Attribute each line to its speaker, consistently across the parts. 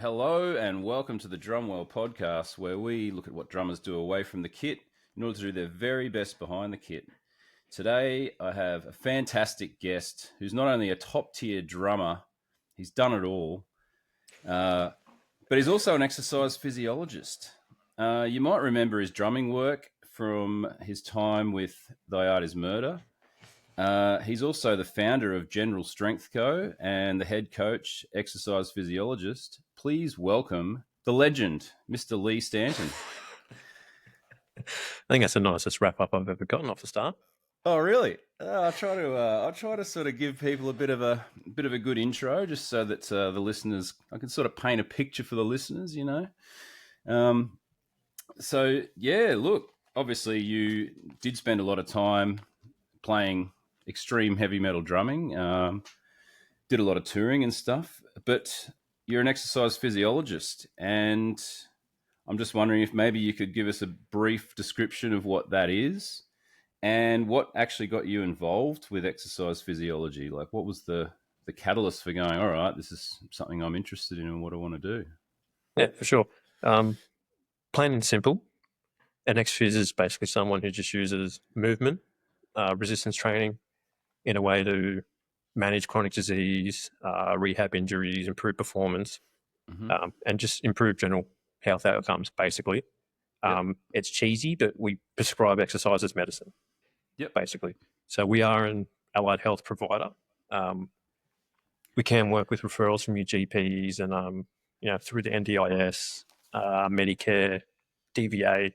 Speaker 1: Hello and welcome to the Drumwell podcast, where we look at what drummers do away from the kit in order to do their very best behind the kit. Today, I have a fantastic guest who's not only a top-tier drummer, he's done it all, but he's also an exercise physiologist. You might remember his drumming work from his time with Thy Art Is Murder. He's also the founder of General Strength Co. and the head coach, exercise physiologist. Please welcome the legend, Mr. Lee Stanton.
Speaker 2: I think that's the nicest wrap up I've ever gotten off the start.
Speaker 1: Oh, really? I try to sort of give people a bit of a good intro, just so that the listeners, I can sort of paint a picture for the listeners, you know. So yeah, look, obviously you did spend a lot of time playing extreme heavy metal drumming, did a lot of touring and stuff, but you're an exercise physiologist, and I'm just wondering if maybe you could give us a brief description of what that is and what actually got you involved with exercise physiology. Like, what was the catalyst for going, all right, this is something I'm interested in and what I want to do?
Speaker 2: Yeah, for sure. Plain and simple, an ex-phys is basically someone who just uses movement, resistance training in a way to manage chronic disease, rehab injuries, improve performance, and just improve general health outcomes, basically. It's cheesy, but we prescribe exercise as medicine, basically. So we are an allied health provider. We can work with referrals from your GPs and, through the NDIS, Medicare, DVA,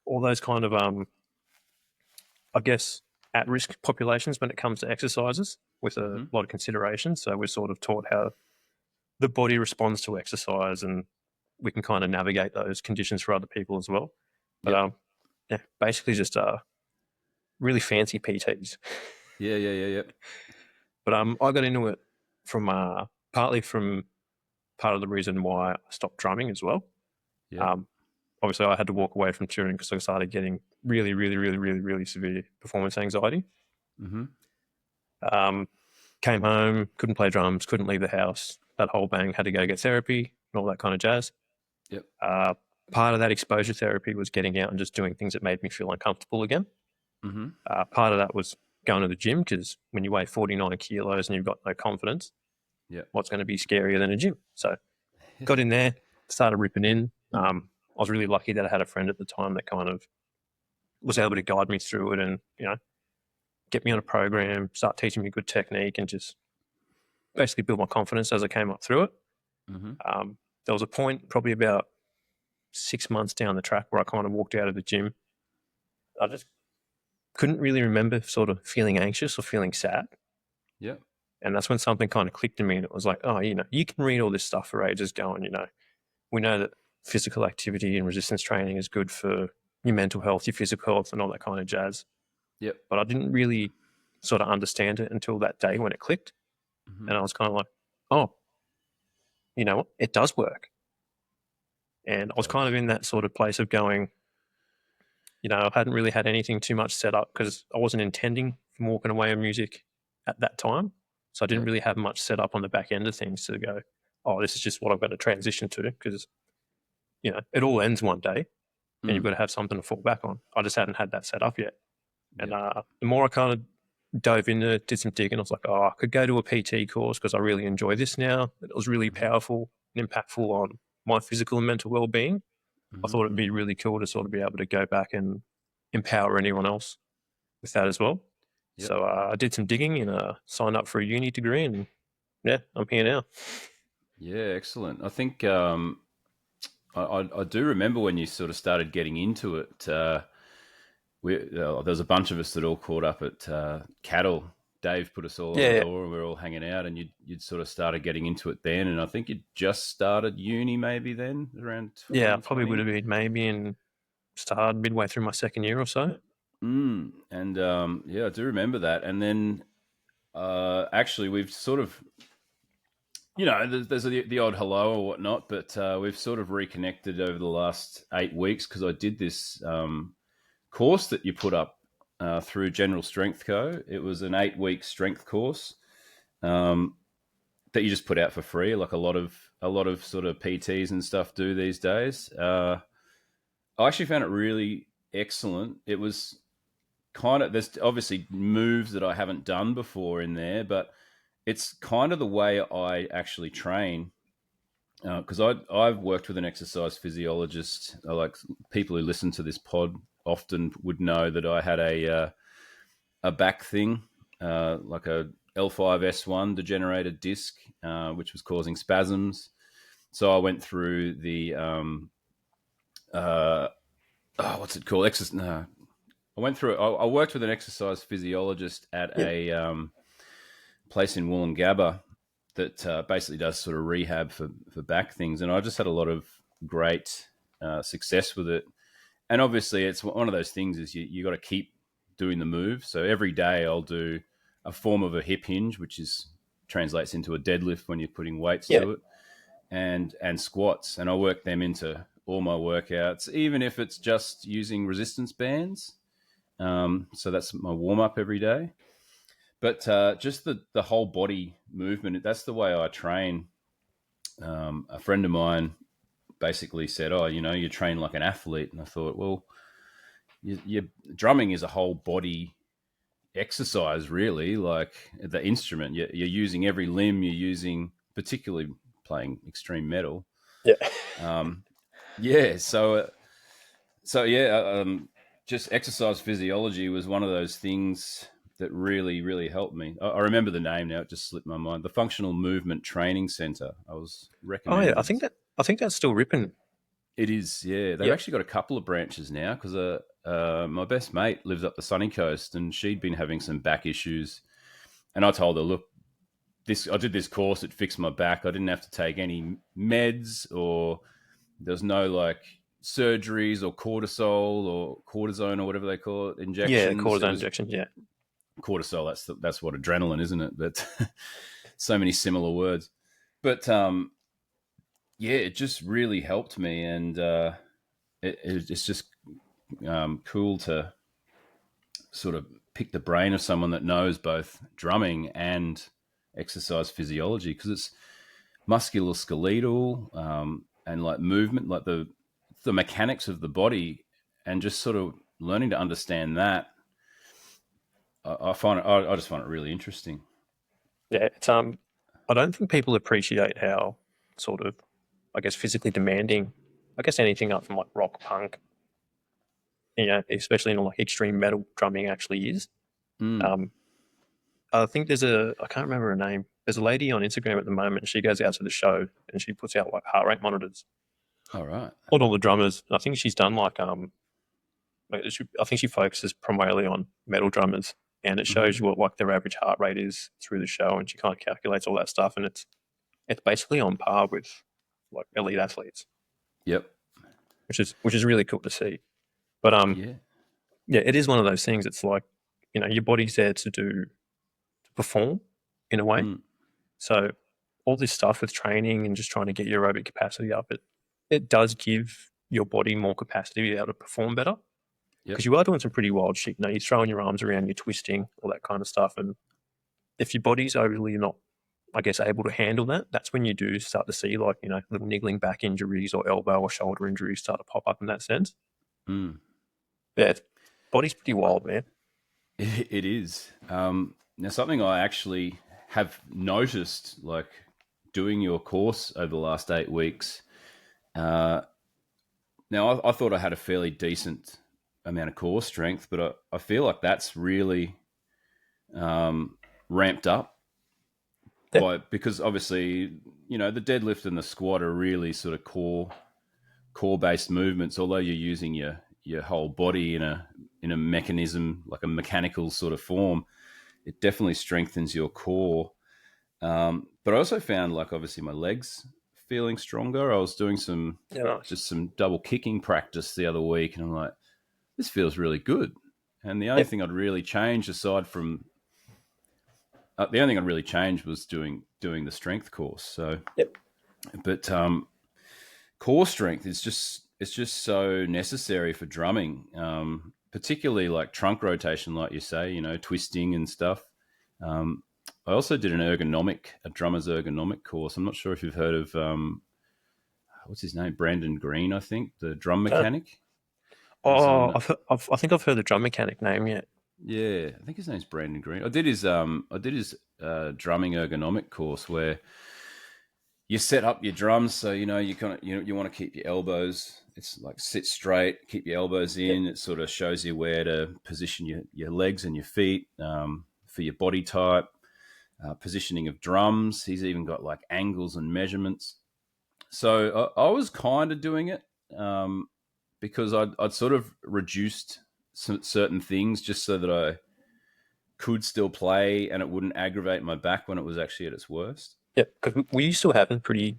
Speaker 2: all those kind of, I guess, at-risk populations when it comes to exercises with a lot of consideration. So we're sort of taught how the body responds to exercise, and we can kind of navigate those conditions for other people as well. But basically just really fancy PTs.
Speaker 1: Yeah.
Speaker 2: But I got into it from partly from part of the reason why I stopped drumming as well. Obviously, I had to walk away from touring because I started getting really severe performance anxiety. Came home, couldn't play drums, couldn't leave the house. That whole bang, had to go get therapy and all that kind of jazz. Part of that exposure therapy was getting out and just doing things that made me feel uncomfortable again. Part of that was going to the gym, because when you weigh 49 kilos and you've got no confidence, what's going to be scarier than a gym? So got in there, started ripping in. I was really lucky that I had a friend at the time that kind of was able to guide me through it and, get me on a program, start teaching me good technique, and just basically build my confidence as I came up through it. There was a point probably about 6 months down the track where I kind of walked out of the gym. I just couldn't really remember sort of feeling anxious or feeling sad. And that's when something kind of clicked in me, and it was like, oh, you can read all this stuff for ages going, we know that physical activity and resistance training is good for your mental health, your physical health, and all that kind of jazz. But I didn't really sort of understand it until that day when it clicked. And I was kind of like, oh, you know what? It does work. And I was kind of in that sort of place of going, I hadn't really had anything too much set up because I wasn't intending from walking away on music at that time. So I didn't really have much set up on the back end of things to go, oh, this is just what I've got to transition to, because, it all ends one day and you've got to have something to fall back on. I just hadn't had that set up yet. And the more I kind of dove into it, did some digging, I was like, oh, I could go to a PT course because I really enjoy this now. It was really powerful and impactful on my physical and mental well-being. I thought it'd be really cool to sort of be able to go back and empower anyone else with that as well. So I did some digging and signed up for a uni degree, and I'm here now.
Speaker 1: Yeah, excellent. I think I do remember when you sort of started getting into it. There was a bunch of us that all caught up at Cattle. Dave put us all on the door, and we were all hanging out, and you'd sort of started getting into it then. And I think you'd just started uni maybe then, around 2020.
Speaker 2: Yeah, probably would have been maybe in started midway through my second year or so.
Speaker 1: And I do remember that. And then actually we've sort of, there's the odd hello or whatnot, but we've sort of reconnected over the last 8 weeks because I did this course that you put up through General Strength Co. It was an 8-week strength course that you just put out for free, like a lot of sort of PTs and stuff do these days. I actually found it really excellent. It was kind of, there's obviously moves that I haven't done before in there, but it's kind of the way I actually train. Because I've worked with an exercise physiologist. Like people who listen to this pod often would know that I had a back thing, like a L5S1 degenerated disc, which was causing spasms. So I went through the what's it called? No, I went through. I worked with an exercise physiologist at a place in Wollongabba that basically does sort of rehab for back things, and I just had a lot of great success with it. And obviously, it's one of those things is you got to keep doing the move. So every day I'll do a form of a hip hinge, which translates into a deadlift when you're putting weights to it, and squats, and I work them into all my workouts, even if it's just using resistance bands. So that's my warm up every day. But just the whole body movement, that's the way I train. A friend of mine basically said, "Oh, you train like an athlete," and I thought, well, drumming is a whole body exercise, really. Like the instrument, you're using every limb. You're using, particularly playing extreme metal. Yeah. So yeah, just exercise physiology was one of those things that really, really helped me. I remember the name now; it just slipped my mind. The Functional Movement Training Center. I was recommended.
Speaker 2: Oh yeah, I think that's still ripping.
Speaker 1: It is, yeah. They've actually got a couple of branches now because my best mate lives up the sunny coast, and she'd been having some back issues. And I told her, look, I did this course; it fixed my back. I didn't have to take any meds, or there's no like surgeries or cortisol or cortisone or whatever they call it, injections.
Speaker 2: Yeah, cortisone injections. Yeah,
Speaker 1: cortisol. That's what adrenaline, isn't it? But so many similar words. But yeah, it just really helped me, and it's just cool to sort of pick the brain of someone that knows both drumming and exercise physiology, because it's musculoskeletal and like movement, like the mechanics of the body, and just sort of learning to understand that. I just find it really interesting.
Speaker 2: Yeah, it's I don't think people appreciate how sort of, I guess, physically demanding, I guess anything up from like rock, punk, especially in like extreme metal drumming actually is. I think I can't remember her name. There's a lady on Instagram at the moment. She goes out to the show and she puts out like heart rate monitors.
Speaker 1: All right.
Speaker 2: On all the drummers. I think she's done like I think she focuses primarily on metal drummers, and it shows you what like their average heart rate is through the show, and she kind of calculates all that stuff, and it's basically on par with like elite athletes.
Speaker 1: Yep.
Speaker 2: Which is really cool to see. But yeah, it is one of those things. It's like, your body's there to perform in a way. So all this stuff with training and just trying to get your aerobic capacity up, it does give your body more capacity to be able to perform better. Because you are doing some pretty wild shit. You're throwing your arms around, you're twisting, all that kind of stuff. And if your body's overly not, I guess, able to handle that, that's when you do start to see like, little niggling back injuries or elbow or shoulder injuries start to pop up in that sense. Yeah, body's pretty wild, man.
Speaker 1: It is. Now, something I actually have noticed, like doing your course over the last 8 weeks. Now, I thought I had a fairly decent amount of core strength, but I feel like that's really ramped up because obviously, the deadlift and the squat are really sort of core based movements, although you're using your whole body in a mechanism, like a mechanical sort of form. It definitely strengthens your core. But I also found, like, obviously my legs feeling stronger. I was doing just some double kicking practice the other week, and I'm like, this feels really good. And the only thing I'd really change, aside from the only thing I'd really change, was doing the strength course. So, but core strength is just so necessary for drumming, particularly like trunk rotation, like you say, twisting and stuff. I also did a drummer's ergonomic course. I'm not sure if you've heard of what's his name, Brandon Green, I think, the drum mechanic.
Speaker 2: I think I've heard the drum mechanic name yet.
Speaker 1: Yeah, I think his name's Brandon Green. I did his drumming ergonomic course where you set up your drums so you want to keep your elbows. It's like sit straight, keep your elbows in. It sort of shows you where to position your legs and your feet for your body type. Positioning of drums. He's even got like angles and measurements. So I was kind of doing it because I'd sort of reduced certain things just so that I could still play and it wouldn't aggravate my back when it was actually at its worst.
Speaker 2: Yeah, because we used to have pretty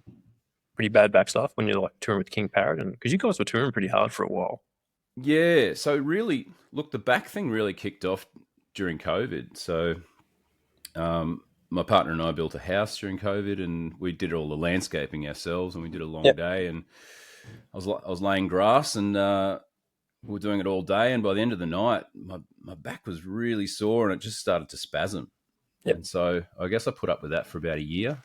Speaker 2: bad back stuff when you're like touring with King Parrot, and because you guys were touring pretty hard for a while.
Speaker 1: Yeah, so really, look, the back thing really kicked off during COVID. So my partner and I built a house during COVID, and we did all the landscaping ourselves, and we did a long day, and I was laying grass, and we were doing it all day, and by the end of the night, my back was really sore, and it just started to spasm. And so I guess I put up with that for about a year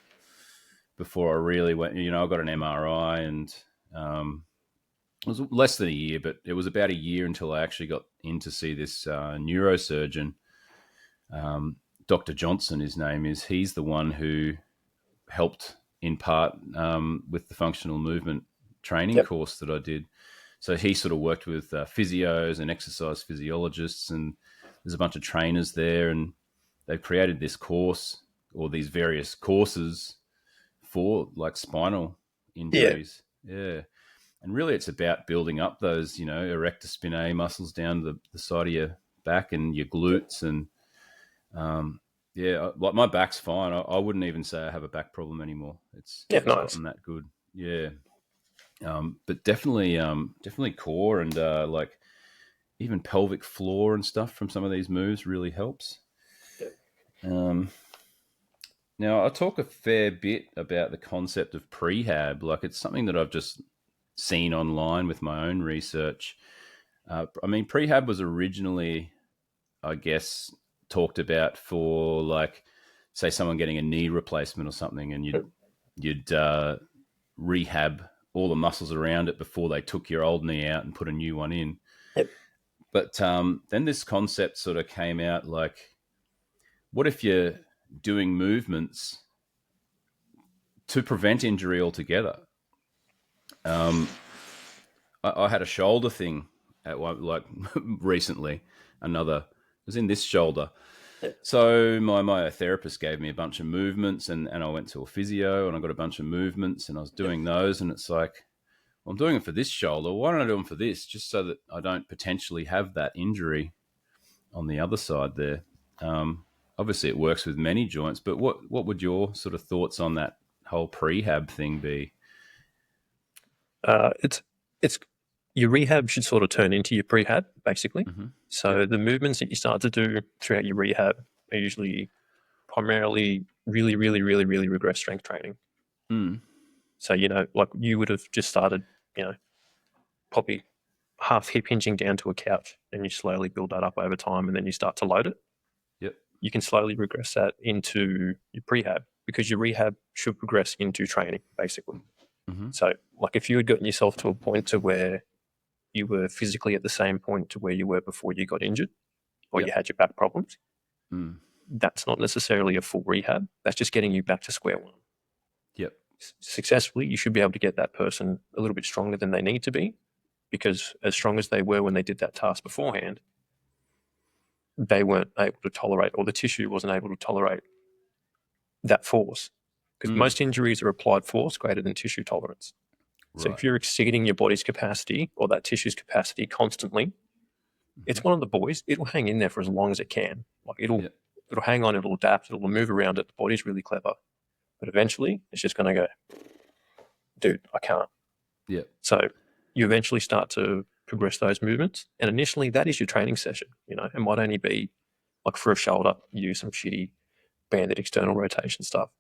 Speaker 1: before I really went. I got an MRI, and it was less than a year, but it was about a year until I actually got in to see this neurosurgeon. Dr. Johnson, his name is. He's the one who helped in part with the functional movement training course that I did. So he sort of worked with physios and exercise physiologists, and there's a bunch of trainers there, and they've created this course or these various courses for like spinal injuries. Yeah. And really it's about building up those, erector spinae muscles down the side of your back and your glutes. And like my back's fine. I wouldn't even say I have a back problem anymore. It's gotten that good. Yeah. But definitely core and like even pelvic floor and stuff from some of these moves really helps. Now I talk a fair bit about the concept of prehab. Like it's something that I've just seen online with my own research. Prehab was originally, I guess, talked about for like, say, someone getting a knee replacement or something, and you'd rehab all the muscles around it before they took your old knee out and put a new one in. But then this concept sort of came out like, what if you're doing movements to prevent injury altogether? I had a shoulder thing at like recently. It was in this shoulder. So my therapist gave me a bunch of movements, and I went to a physio, and I got a bunch of movements, and I was doing those, and it's like, well, I'm doing it for this shoulder. Why don't I do them for this? Just so that I don't potentially have that injury on the other side there. Obviously, it works with many joints, but what would your sort of thoughts on that whole prehab thing be?
Speaker 2: It's your rehab should sort of turn into your prehab, basically.
Speaker 1: Mm-hmm.
Speaker 2: So the movements that you start to do throughout your rehab are usually primarily really, really, really, really regress strength training. So, like you would have just started, probably half hip hinging down to a couch, and you slowly build that up over time, and then you start to load it. You can slowly regress that into your prehab, because your rehab should progress into training, basically.
Speaker 1: Mm-hmm.
Speaker 2: So, like if you had gotten yourself to a point to where you were physically at the same point to where you were before you got injured, or you had your back problems, that's not necessarily a full rehab. That's just getting you back to square one. Successfully, you should be able to get that person a little bit stronger than they need to be, because as strong as they were when they did that task beforehand, they weren't able to tolerate, or the tissue wasn't able to tolerate that force. Because most injuries are applied force greater than tissue tolerance. So if you're exceeding your body's capacity or that tissue's capacity constantly, it's one of the boys. It'll hang in there for as long as it can. Like it'll hang on, it'll adapt, it'll move around it. The body's really clever. But eventually, it's just going to go, dude, I can't. So you eventually start to progress those movements. And initially, that is your training session. It might only be like for a shoulder, you use some shitty banded external rotation stuff.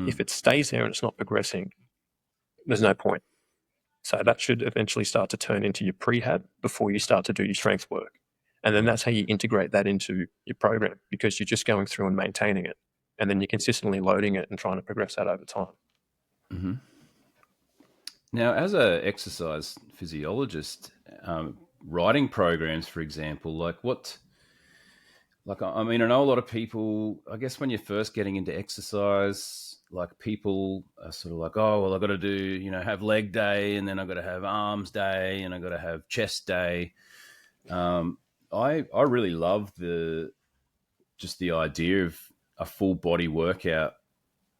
Speaker 2: If it stays there and it's not progressing, there's no point. So that should eventually start to turn into your prehab before you start to do your strength work. And then that's how you integrate that into your program, because you're just going through and maintaining it. and then you're consistently loading it and trying to progress that over time.
Speaker 1: Mm-hmm. Now, as a exercise physiologist, writing programs, for example, I mean, I know a lot of people, I guess when you're first getting into exercise, like people are sort of like, oh, well, I've got to do, have leg day, and then I've got to have arms day, and I've got to have chest day. I really love just the idea of a full body workout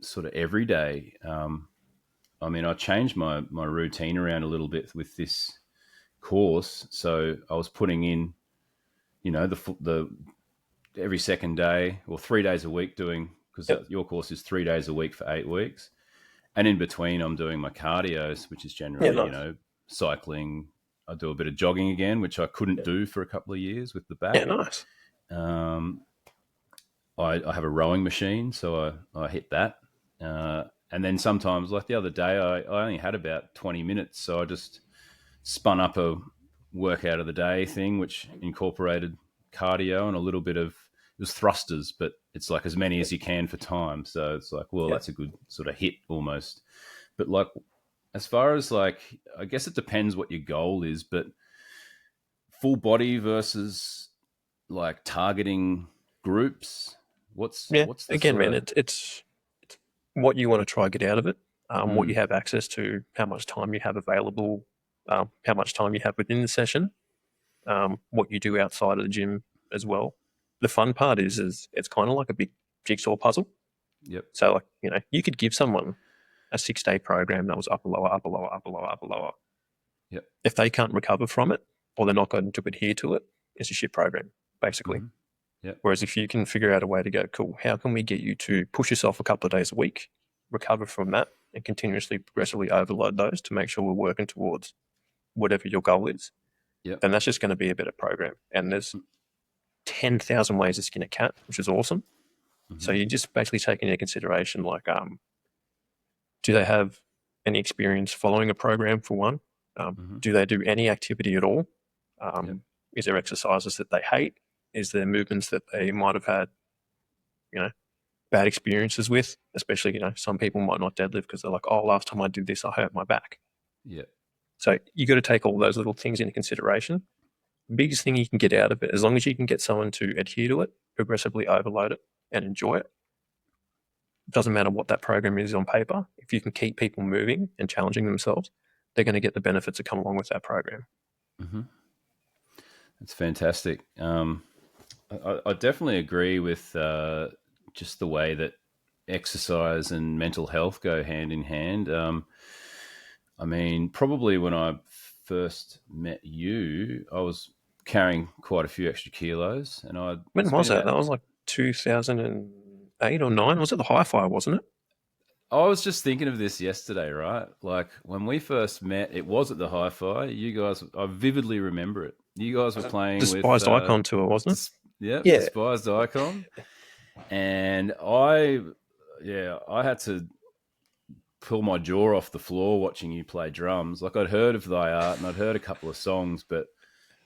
Speaker 1: sort of every day. I mean, I changed my routine around a little bit with this course. So I was putting in, the every second day or 3 days a week doing, because your course is 3 days a week for 8 weeks. And in between, I'm doing my cardios, which is generally,
Speaker 2: nice.
Speaker 1: Cycling. I do a bit of jogging again, which I couldn't do for a couple of years with the back.
Speaker 2: Yeah, nice.
Speaker 1: I have a rowing machine, so I hit that. And then sometimes, like the other day, I only had about 20 minutes, so I just spun up a workout of the day thing, which incorporated cardio and a little bit of, it was thrusters, but it's like as many as you can for time. So it's like, well, that's a good sort of hit almost. But like, as far as like, I guess it depends what your goal is, but full body versus like targeting groups, what's the
Speaker 2: again,
Speaker 1: sort
Speaker 2: man,
Speaker 1: of...
Speaker 2: it's what you want to try to get out of it, what you have access to, how much time you have available, how much time you have within the session, what you do outside of the gym as well. The fun part is it's kind of like a big jigsaw puzzle.
Speaker 1: Yep.
Speaker 2: So like, you could give someone a 6-day program that was upper, lower, upper, lower, upper, lower, upper, lower.
Speaker 1: Yep.
Speaker 2: If they can't recover from it, or they're not going to adhere to it, it's a shit program, basically.
Speaker 1: Mm-hmm. Yep.
Speaker 2: Whereas if you can figure out a way to go, cool, how can we get you to push yourself a couple of days a week, recover from that, and continuously, progressively overload those to make sure we're working towards whatever your goal is, then that's just going to be a better program. And there's 10,000 ways to skin a cat, which is awesome. Mm-hmm. So you just basically take into consideration, like, do they have any experience following a program for one? Do they do any activity at all? Is there exercises that they hate? Is there movements that they might have had, bad experiences with? Especially, some people might not deadlift because they're like, oh, last time I did this, I hurt my back.
Speaker 1: Yeah.
Speaker 2: So you got to take all those little things into consideration. The biggest thing you can get out of it, as long as you can get someone to adhere to it, progressively overload it, and enjoy it, doesn't matter what that program is on paper. If you can keep people moving and challenging themselves, they're going to get the benefits that come along with that program.
Speaker 1: Mm-hmm. That's fantastic. I definitely agree with just the way that exercise and mental health go hand in hand. I mean, probably when I first met you, I was carrying quite a few extra kilos, and
Speaker 2: when was that? That was like 2008 or 9. Was it the Hi-Fi, wasn't it?
Speaker 1: I was just thinking of this yesterday, right? Like when we first met, it was at the Hi-Fi. You guys, I vividly remember it. You guys were playing
Speaker 2: Despised
Speaker 1: with
Speaker 2: Icon tour, wasn't it?
Speaker 1: Yeah, Despised Icon. And I had to pull my jaw off the floor watching you play drums. Like I'd heard of thy art and I'd heard a couple of songs, but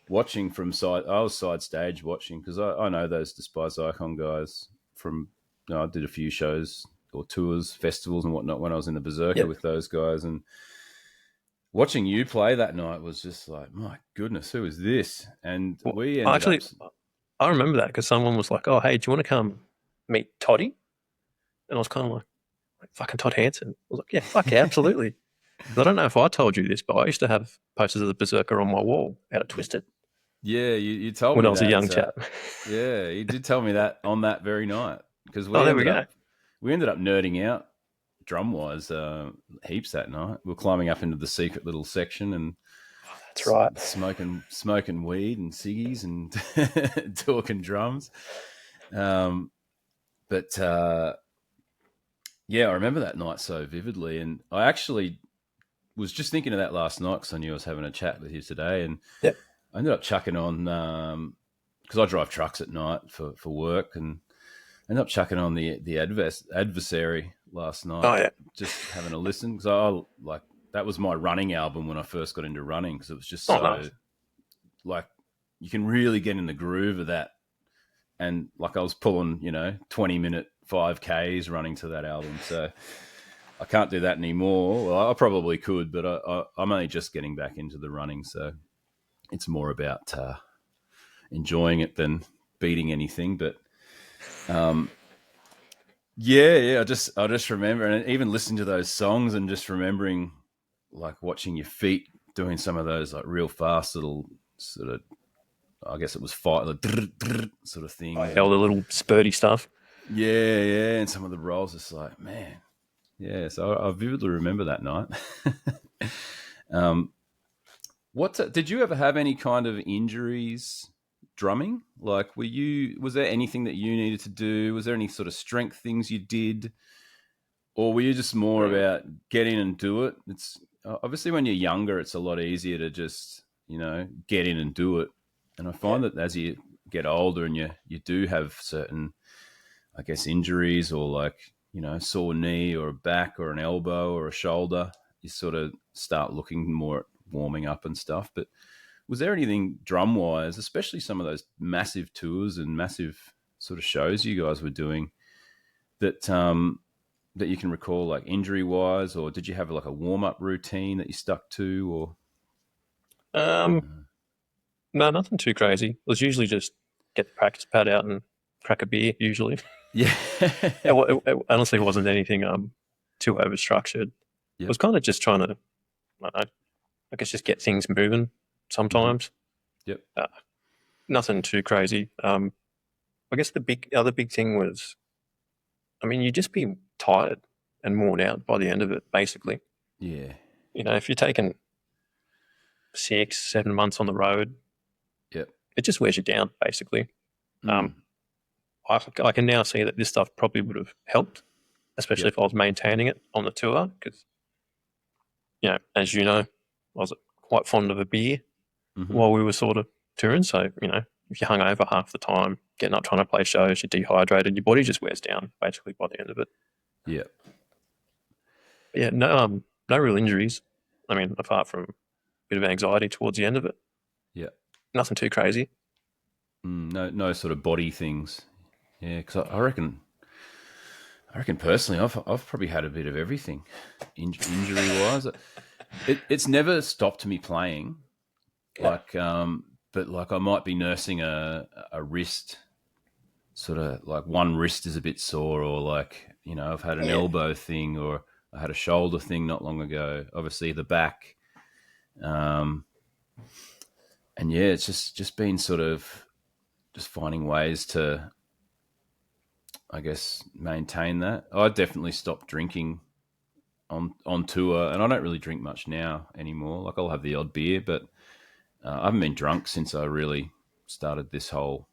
Speaker 1: watching from side, I was side stage watching because I know those Despised Icon guys from. I did a few shows or tours, festivals, and whatnot when I was in the Berserker with those guys, and watching you play that night was just like, my goodness, who is this? And we ended up.
Speaker 2: I remember that because someone was like, "Oh, hey, do you want to come meet Toddy?" And I was kind of like fucking Todd Hansen. I was like, "Yeah, fuck yeah, absolutely." I don't know if I told you this, but I used to have posters of the Berserker on my wall out of Twisted.
Speaker 1: Yeah, you told
Speaker 2: me
Speaker 1: when
Speaker 2: I was a young chap.
Speaker 1: Yeah, you did tell me that on that very night because we ended up nerding out drum-wise heaps that night. We were climbing up into the secret little section and
Speaker 2: that's right,
Speaker 1: smoking weed and ciggies and talking drums. But I remember that night so vividly, and I actually was just thinking of that last night because I knew I was having a chat with you today, and I ended up chucking on because I drive trucks at night for work, and ended up chucking on the Adversary last night, just having a listen because that was my running album when I first got into running because it was just nice. Like you can really get in the groove of that, and like I was pulling 20-minute 5Ks running to that album. So I can't do that anymore. Well, I probably could, but I'm only just getting back into the running. So it's more about enjoying it than beating anything. But yeah, I just remember, and even listening to those songs and just remembering like watching your feet doing some of those like real fast little sort of, I guess it was fight sort of thing.
Speaker 2: All the little spurty stuff.
Speaker 1: Yeah, and some of the rolls, it's like, man, yeah. So I vividly remember that night. Did you ever have any kind of injuries drumming? Like, was there anything that you needed to do? Was there any sort of strength things you did? Or were you just more about get in and do it? It's obviously when you're younger, it's a lot easier to just, get in and do it. And I find that as you get older and you do have certain, I guess, injuries or like, sore knee or a back or an elbow or a shoulder, you sort of start looking more at warming up and stuff. But was there anything drum wise, especially some of those massive tours and massive sort of shows you guys were doing that that you can recall, like injury wise, or did you have like a warm up routine that you stuck to, or?
Speaker 2: No, nothing too crazy. It was usually just get the practice pad out and crack a beer. Usually,
Speaker 1: yeah.
Speaker 2: It honestly wasn't anything too over structured.
Speaker 1: Yep.
Speaker 2: It was kind of just trying to, I guess, just get things moving. Sometimes,
Speaker 1: Yep.
Speaker 2: Nothing too crazy. I guess the other big thing was, you'd just be tired and worn out by the end of it, basically.
Speaker 1: Yeah.
Speaker 2: If you're taking 6-7 months on the road,
Speaker 1: yep,
Speaker 2: it just wears you down, basically. I can now see that this stuff probably would have helped, especially if I was maintaining it on the tour, because, as you know, I was quite fond of a beer while we were sort of touring. So, if you're hungover half the time, getting up trying to play shows, you're dehydrated, your body just wears down, basically, by the end of it.
Speaker 1: Yeah.
Speaker 2: Yeah, no real injuries. Apart from a bit of anxiety towards the end of it.
Speaker 1: Yeah.
Speaker 2: Nothing too crazy.
Speaker 1: No sort of body things. Yeah, because I reckon personally, I've probably had a bit of everything, injury wise. It's never stopped me playing. Like, but like I might be nursing a wrist, sort of like one wrist is a bit sore, or like I've had an elbow thing, or I had a shoulder thing not long ago. Obviously the back, and yeah, it's just been sort of just finding ways to, I guess, maintain that. I definitely stopped drinking on tour, and I don't really drink much now anymore. Like I'll have the odd beer, but I haven't been drunk since I really started this whole,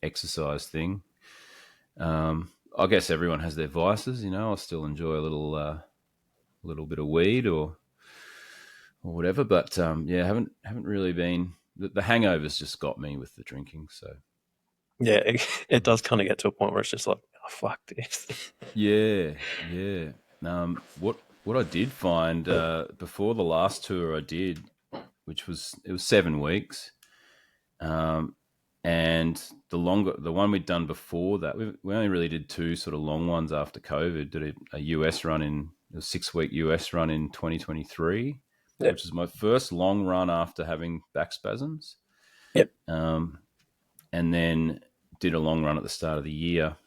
Speaker 1: exercise thing. I guess everyone has their vices, I still enjoy a little bit of weed or whatever, but haven't really been. The hangovers just got me with the drinking, so.
Speaker 2: Yeah, it does kind of get to a point where it's just like, oh, fuck this.
Speaker 1: Yeah. What I did find before the last tour I did, which was 7 weeks, and the one we'd done before that, we only really did 2 sort of long ones after COVID. Did a US run a 6-week US run in 2023, which is my first long run after having back spasms.
Speaker 2: Yep.
Speaker 1: And then did a long run at the start of the year.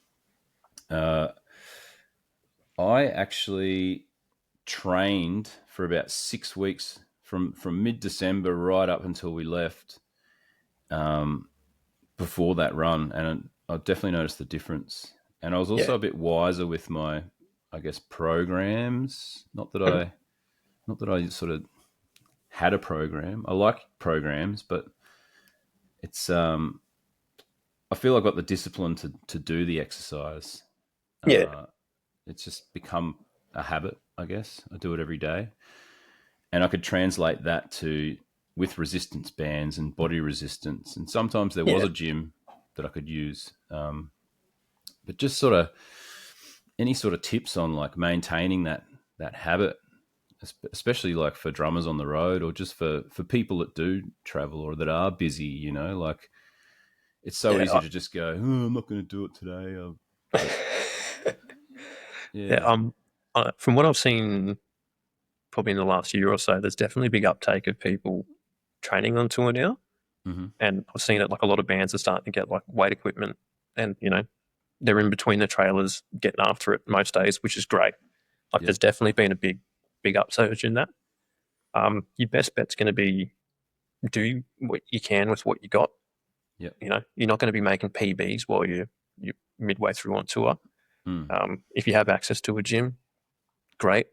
Speaker 1: I actually trained for about 6 weeks from mid-December right up until we left before that run, and I definitely noticed the difference. And I was also a bit wiser with my, I guess, programs. Not that I sort of had a program. I like programs, but it's I feel I've got the discipline to do the exercise. It's just become a habit, I guess. I do it every day. And I could translate that with resistance bands and body resistance. And sometimes there was a gym that I could use. But just sort of any sort of tips on like maintaining that habit, especially like for drummers on the road, or just for people that do travel or that are busy, like it's so easy to just go, I'm not going to do it today.
Speaker 2: From what I've seen, probably in the last year or so, there's definitely a big uptake of people training on tour now.
Speaker 1: Mm-hmm.
Speaker 2: And I've seen it, like a lot of bands are starting to get like weight equipment, and they're in between the trailers getting after it most days, which is great. Like there's definitely been a big upsurge in that. Your best bet's going to be do what you can with what you got.
Speaker 1: Yep.
Speaker 2: You're not going to be making PBs while you're midway through on tour. If you have access to a gym, great.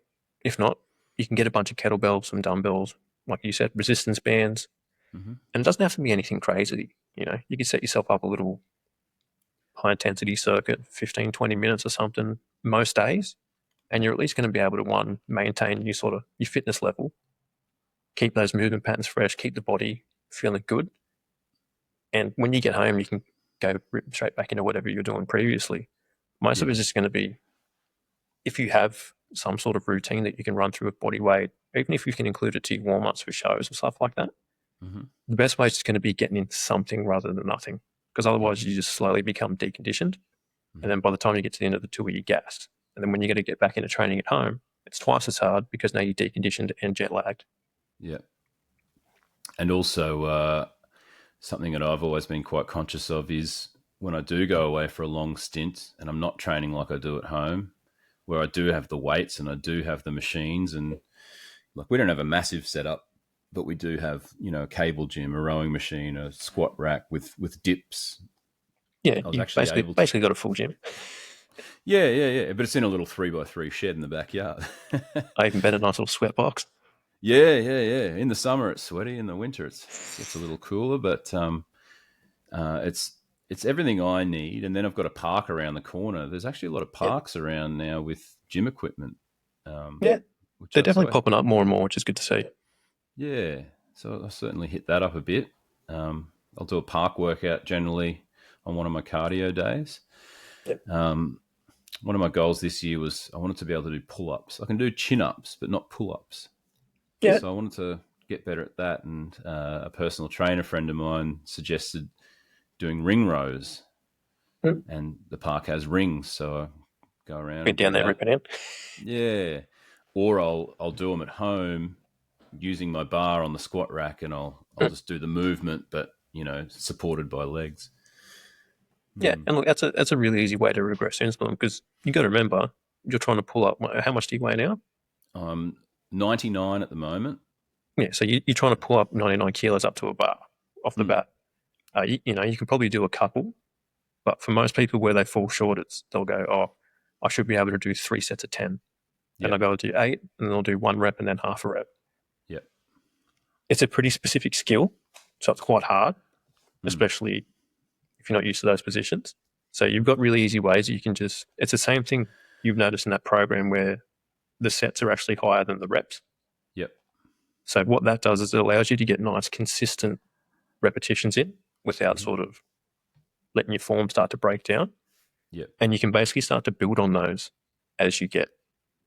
Speaker 2: If not, you can get a bunch of kettlebells, some dumbbells, like you said, resistance bands.
Speaker 1: Mm-hmm.
Speaker 2: And it doesn't have to be anything crazy. You can set yourself up a little high intensity circuit, 15, 20 minutes or something most days. And you're at least going to be able to, maintain your fitness level, keep those movement patterns fresh, keep the body feeling good. And when you get home, you can go straight back into whatever you're doing previously. Most of it's just going to be, if you have some sort of routine that you can run through with body weight, even if you can include it to your warm-ups for shows or stuff like that, the best way is just going to be getting into something rather than nothing, because otherwise you just slowly become deconditioned. And then by the time you get to the end of the tour, you're gassed. And then when you got to get back into training at home, it's twice as hard because now you're deconditioned and jet lagged.
Speaker 1: Yeah. And also something that I've always been quite conscious of is when I do go away for a long stint and I'm not training like I do at home, where I do have the weights and I do have the machines, and like we don't have a massive setup, but we do have, a cable gym, a rowing machine, a squat rack with dips.
Speaker 2: Yeah, I was actually basically got a full gym.
Speaker 1: Yeah. But it's in a little 3x3 shed in the backyard.
Speaker 2: I even bet a nice little sweat box.
Speaker 1: Yeah. In the summer it's sweaty. In the winter it's a little cooler, but it's everything I need. And then I've got a park around the corner. There's actually a lot of parks around now with gym equipment.
Speaker 2: They're definitely popping up more and more, which is good to see.
Speaker 1: Yeah, so I certainly hit that up a bit. I'll do a park workout generally on one of my cardio days.
Speaker 2: Yep.
Speaker 1: One of my goals this year was I wanted to be able to do pull-ups. I can do chin-ups, but not pull-ups.
Speaker 2: Yeah.
Speaker 1: So I wanted to get better at that, and a personal trainer friend of mine suggested doing ring rows. And the park has rings, so I go around.
Speaker 2: Get down there, rip it in.
Speaker 1: Yeah. Or I'll do them at home using my bar on the squat rack, and I'll just do the movement, but supported by legs.
Speaker 2: Yeah, and look, that's a really easy way to regress insulin, because you got to remember you're trying to pull up. How much do you weigh now?
Speaker 1: I'm 99 at the moment.
Speaker 2: Yeah, so you're trying to pull up 99 kilos up to a bar off the bat. You can probably do a couple, but for most people where they fall short, they'll go, I should be able to do 3 sets of 10. And I'll be able to do 8, and they'll do 1 rep and then half a rep.
Speaker 1: Yeah.
Speaker 2: It's a pretty specific skill, so it's quite hard, especially if you're not used to those positions. So you've got really easy ways that you can it's the same thing you've noticed in that program where the sets are actually higher than the reps.
Speaker 1: Yep.
Speaker 2: So what that does is it allows you to get nice, consistent repetitions in without sort of letting your form start to break down.
Speaker 1: Yep.
Speaker 2: And you can basically start to build on those as you get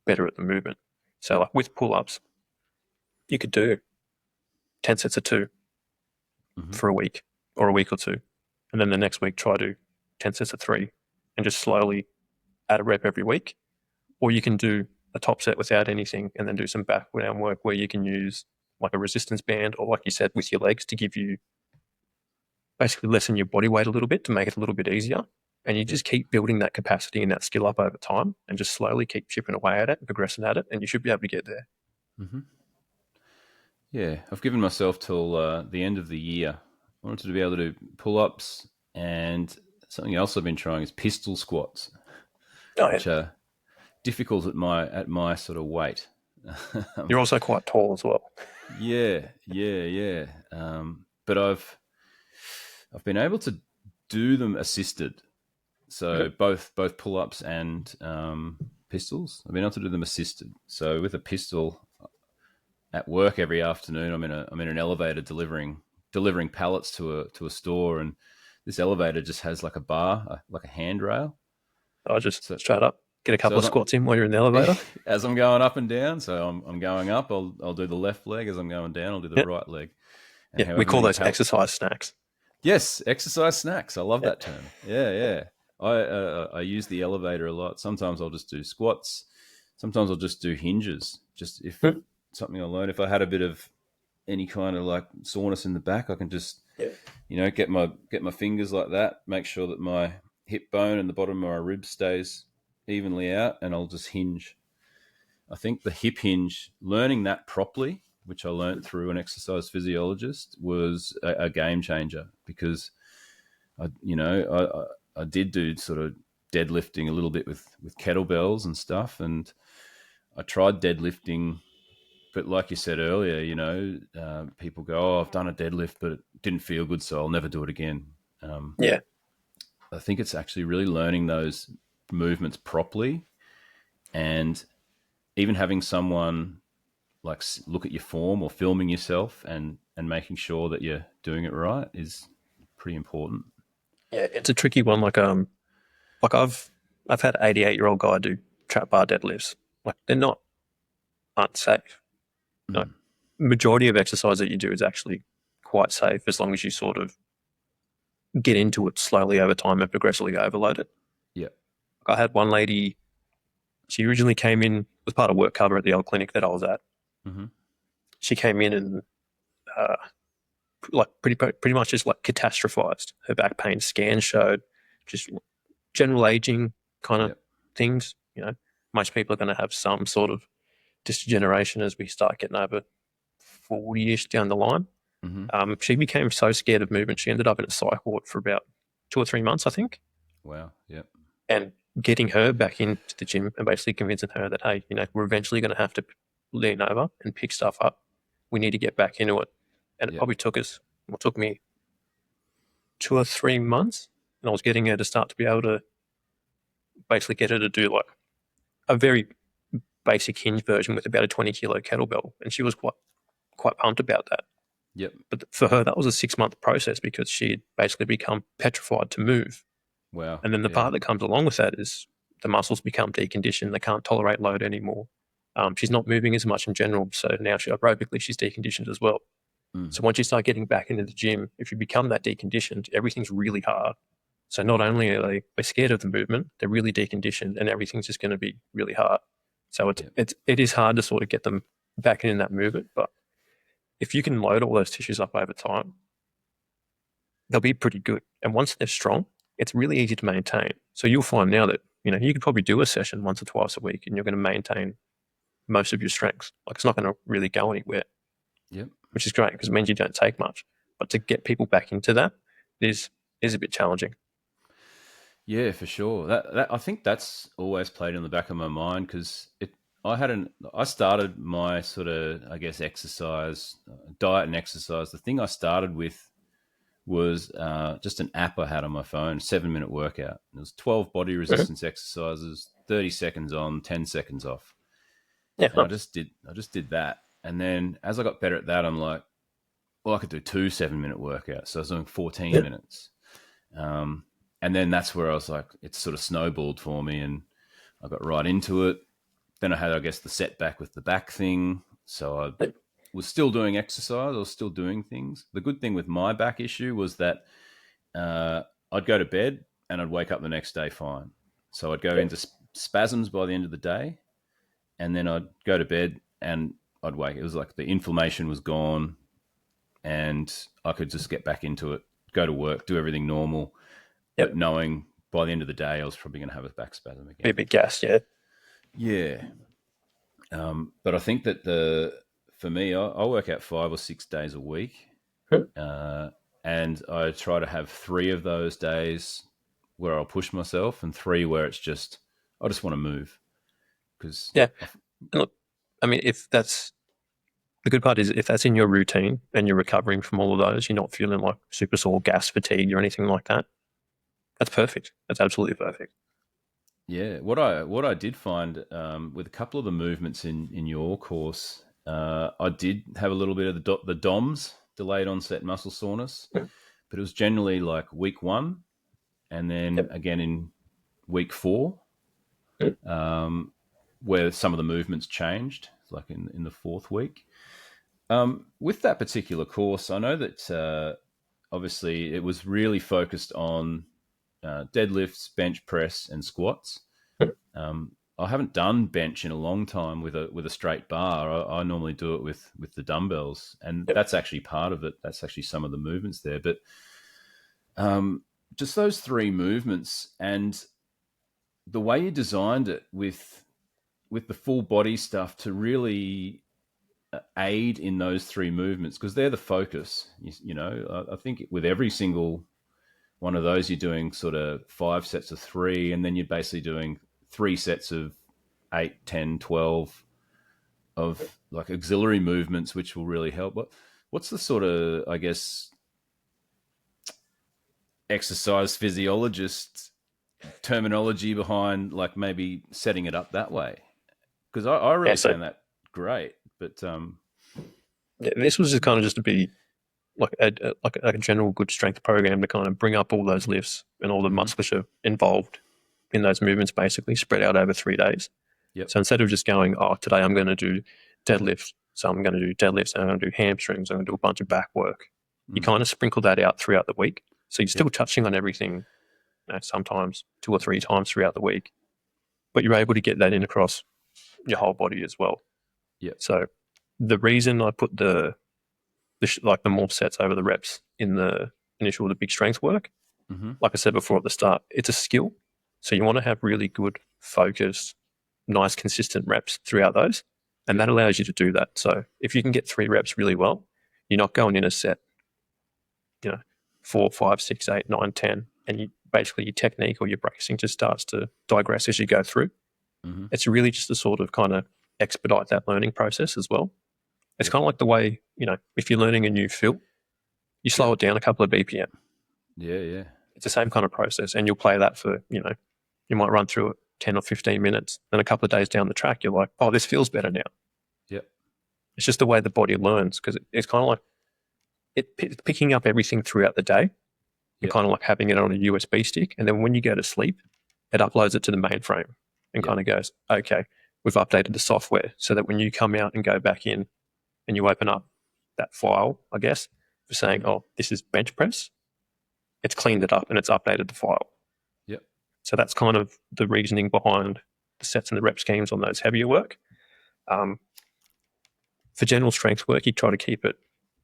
Speaker 2: better at the movement. So like with pull-ups, you could do 10 sets of 2 for a week or a week or 2. And then the next week, try to do 10 sets of 3 and just slowly add a rep every week. Or you can do a top set without anything and then do some back down work where you can use like a resistance band, or like you said, with your legs to give you basically lessen your body weight a little bit to make it a little bit easier. And you just keep building that capacity and that skill up over time and just slowly keep chipping away at it and progressing at it, and you should be able to get there.
Speaker 1: Mm-hmm. Yeah, I've given myself till the end of the year. I wanted to be able to do pull-ups, and something else I've been trying is pistol squats, which are difficult at my sort of weight.
Speaker 2: You're also quite tall as well.
Speaker 1: Yeah. But I've been able to do them assisted. So both pull-ups and pistols, I've been able to do them assisted. So with a pistol at work every afternoon, I'm in an elevator delivering pallets to a store, and this elevator just has like a bar, like a handrail.
Speaker 2: I just straight up get a couple of squats in while you're in the elevator.
Speaker 1: As I'm going up and down, so I'm going up, I'll do the left leg. As I'm going down, I'll do the right leg.
Speaker 2: And we call those exercise snacks.
Speaker 1: Yes, exercise snacks. I love that term. Yeah, yeah. I use the elevator a lot. Sometimes I'll just do squats. Sometimes I'll just do hinges. Just if
Speaker 2: Hmm.
Speaker 1: something I learned, if I had a bit of any kind of like soreness in the back, I can just
Speaker 2: Yeah.
Speaker 1: get my fingers like that. Make sure that my hip bone and the bottom of my ribs stays evenly out, and I'll just hinge. I think the hip hinge, learning that properly, which I learnt through an exercise physiologist, was a game changer because I did do sort of deadlifting a little bit with kettlebells and stuff, and I tried deadlifting, but like you said earlier, people go, "Oh, I've done a deadlift, but it didn't feel good, so I'll never do it again."
Speaker 2: Yeah.
Speaker 1: I think it's actually really learning those movements properly, and even having someone like look at your form or filming yourself and making sure that you're doing it right is pretty important.
Speaker 2: Yeah. It's a tricky one. Like I've had 88-year-old guy do trap bar deadlifts. Like they're not unsafe. Like
Speaker 1: Mm.
Speaker 2: majority of exercise that you do is actually quite safe as long as you sort of get into it slowly over time and progressively overload it.
Speaker 1: Yeah.
Speaker 2: Like I had one lady, she originally came in as part of work cover at the old clinic that I was at.
Speaker 1: Mm-hmm.
Speaker 2: She came in and uh, like pretty much just like catastrophized. Her back pain scan showed just general aging kind of
Speaker 1: Yeah.
Speaker 2: things. You know, most people are going to have some sort of degeneration as we start getting over 40-ish down the line.
Speaker 1: Mm-hmm.
Speaker 2: She became so scared of movement, she ended up in a psych ward for about 2 or 3 months, I think.
Speaker 1: Wow. Yeah.
Speaker 2: And getting her back into the gym and basically convincing her that, hey, we're eventually going to have to lean over and pick stuff up. We need to get back into it. And it
Speaker 1: Yeah.
Speaker 2: probably took me 2 or 3 months. And I was getting her to start to be able to basically get her to do like a very basic hinge version with about a 20 kilo kettlebell. And she was quite pumped about that.
Speaker 1: Yep.
Speaker 2: But for her, that was a 6 month process because she had basically become petrified to move.
Speaker 1: Wow.
Speaker 2: And then the
Speaker 1: Yeah.
Speaker 2: part that comes along with that is the muscles become deconditioned. They can't tolerate load anymore. She's not moving as much in general. So now aerobically, she's deconditioned as well.
Speaker 1: Mm.
Speaker 2: So once you start getting back into the gym, if you become that deconditioned, everything's really hard. So not only are they scared of the movement, they're really deconditioned and everything's just going to be really hard. So
Speaker 1: Yep.
Speaker 2: it is hard to sort of get them back in that movement. But if you can load all those tissues up over time, they'll be pretty good. And once they're strong, it's really easy to maintain. So you'll find now that, you could probably do a session once or twice a week and you're going to maintain most of your strengths. Like it's not going to really go anywhere,
Speaker 1: Yep.
Speaker 2: which is great because it means you don't take much. But to get people back into that is a bit challenging.
Speaker 1: Yeah, for sure. That I think that's always played in the back of my mind because I started my sort of, I guess, exercise diet and exercise. The thing I started with was just an app I had on my phone, 7 minute workout. It was 12 body
Speaker 2: Mhm.
Speaker 1: resistance exercises, 30 seconds on, 10 seconds off,
Speaker 2: Yeah,
Speaker 1: and I
Speaker 2: nice.
Speaker 1: just did that. And then as I got better at that, I'm like, well, I could do two 7 minute workouts. So I was doing 14
Speaker 2: Yeah,
Speaker 1: minutes. Um, and then that's where I was like, it sort of snowballed for me, and I got right into it. Then I had, I guess, the setback with the back thing. So I was still doing exercise. I was still doing things. The good thing with my back issue was that uh, I'd go to bed and I'd wake up the next day fine. So I'd go
Speaker 2: yeah,
Speaker 1: into spasms by the end of the day, and then I'd go to bed and I'd wake. It was like the inflammation was gone, and I could just get back into it, go to work, do everything normal, but
Speaker 2: yep.
Speaker 1: knowing by the end of the day I was probably going to have a back spasm
Speaker 2: Be a
Speaker 1: again.
Speaker 2: bit gas, yeah.
Speaker 1: Yeah, but I think that for me, I work out 5 or 6 days a week, uh, and I try to have 3 of those days where I'll push myself, and 3 where it's just I just want to move because
Speaker 2: Yeah. And look, I mean, if that's the good part is if that's in your routine and you're recovering from all of those, you're not feeling like super sore, gas fatigue or anything like that. That's perfect. That's absolutely perfect.
Speaker 1: yeah, what I did find with a couple of the movements in your course, I did have a little bit of the DOMS, delayed onset muscle soreness, but it was generally like week 1, and then
Speaker 2: Yep.
Speaker 1: again in week 4, where some of the movements changed, like in the fourth week. With that particular course, I know that obviously it was really focused on deadlifts, bench press, and squats. I haven't done bench in a long time with a straight bar. I normally do it with the dumbbells, and that's actually part of it. That's actually some of the movements there. But just those three movements and the way you designed it with the full body stuff to really aid in those three movements, because they're the focus. You know, I think with every single one of those, you're doing sort of 5 sets of 3, and then you're basically doing 3 sets of 8, 10, 12 of like auxiliary movements, which will really help. What's the sort of, I guess, exercise physiologist terminology behind like maybe setting it up that way? Because I really found that great. But
Speaker 2: this was just kind of just to be like a general good strength program to kind of bring up all those lifts and all the musculature involved in those movements, basically spread out over 3 days.
Speaker 1: Yep.
Speaker 2: So instead of just going, today I'm going to do deadlifts, so I'm going to do deadlifts, and I'm going to do hamstrings, I'm going to do a bunch of back work. You kind of sprinkle that out throughout the week. So you're still touching on everything, sometimes 2 or 3 times throughout the week, but you're able to get that in across your whole body as well.
Speaker 1: Yeah.
Speaker 2: So the reason I put the more sets over the reps in the big strength work, like I said before at the start, it's a skill. So you want to have really good, focused, nice, consistent reps throughout those. And that allows you to do that. So if you can get 3 reps really well, you're not going in a set, 4, 5, 6, 8, 9, 10, and basically your technique or your bracing just starts to digress as you go through. It's really just to sort of kind of expedite that learning process as well. It's kind of like the way, if you're learning a new fill, you slow it down a couple of BPM.
Speaker 1: Yeah.
Speaker 2: It's the same kind of process. And you'll play that for, you might run through it 10 or 15 minutes. Then a couple of days down the track, you're like, this feels better now.
Speaker 1: Yep.
Speaker 2: It's just the way the body learns, because it's kind of like picking up everything throughout the day. You're kind of like having it on a USB stick. And then when you go to sleep, it uploads it to the mainframe and kind of goes, okay, we've updated the software so that when you come out and go back in and you open up that file, I guess, for saying, this is bench press, it's cleaned it up and it's updated the file.
Speaker 1: Yep.
Speaker 2: So that's kind of the reasoning behind the sets and the rep schemes on those heavier work. For general strength work, you try to keep it